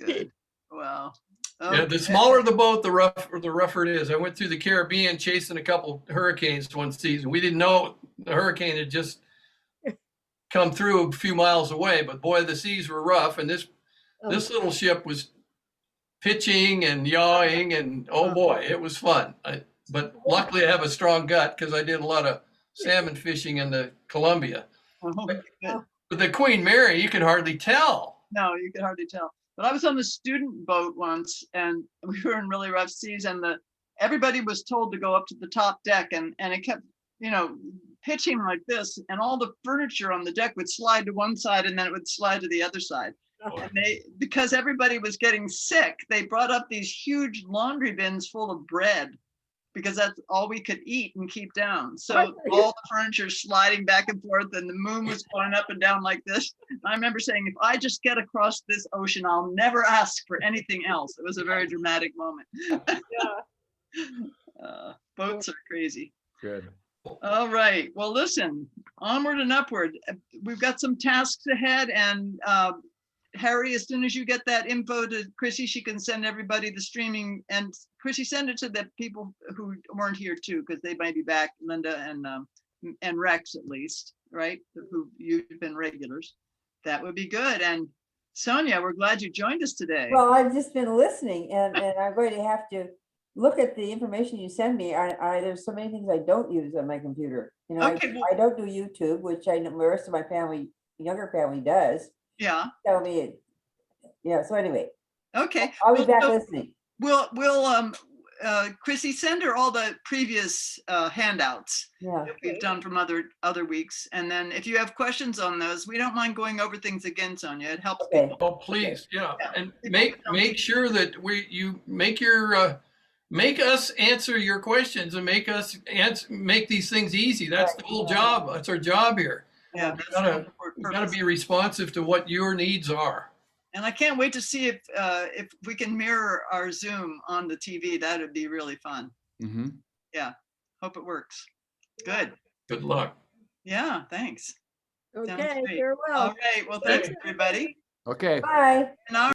Good. Wow. Yeah, the Okay. smaller the boat, the rougher it is. I went through the Caribbean chasing a couple hurricanes one season. We didn't know the hurricane had just come through a few miles away, but boy, the seas were rough. And this little ship was pitching and yawing, and oh boy, it was fun. But luckily, I have a strong gut because I did a lot of salmon fishing in the Columbia. Oh, good. But the Queen Mary, you can hardly tell. No, you could hardly tell. But I was on the student boat once, and we were in really rough seas, and everybody was told to go up to the top deck, and it kept, pitching like this, and all the furniture on the deck would slide to one side, and then it would slide to the other side. And because everybody was getting sick, they brought up these huge laundry bins full of bread, because that's all we could eat and keep down. So all the furniture sliding back and forth, and the moon was going up and down like this. And I remember saying, if I just get across this ocean, I'll never ask for anything else. It was a very dramatic moment. Yeah. Boats are crazy. Good. All right. Well, listen, onward and upward. We've got some tasks ahead, and Harry, as soon as you get that info to Chrissy, she can send everybody the streaming, and Chrissy, send it to the people who weren't here too, because they might be back, Linda and Rex at least, right? Who you've been regulars. That would be good. And Sonia, we're glad you joined us today. Well, I've just been listening, and I'm going to have to look at the information you send me. There's so many things I don't use on my computer. Okay, well- I don't do YouTube, which I know the rest of my family, younger family does. Yeah. Tell me, so anyway, Okay. I'll be Well, back so listening. We'll Chrissy, send her all the previous handouts Yeah. that we've done from other weeks. And then if you have questions on those, we don't mind going over things again, Sonia. It helps Okay. people. Oh, please, yeah, Yeah. and make sure that you make us answer your questions and make these things easy. That's the whole job. That's our job here. Yeah, We that's gotta- the We got to purpose. be responsive to what your needs are. And I can't wait to see if we can mirror our Zoom on the TV. That would be really fun. Mm-hmm. Hope it works. Good. Good luck. Yeah, thanks. Okay, great. farewell. All right. Well, thanks, everybody. Okay. Bye. And our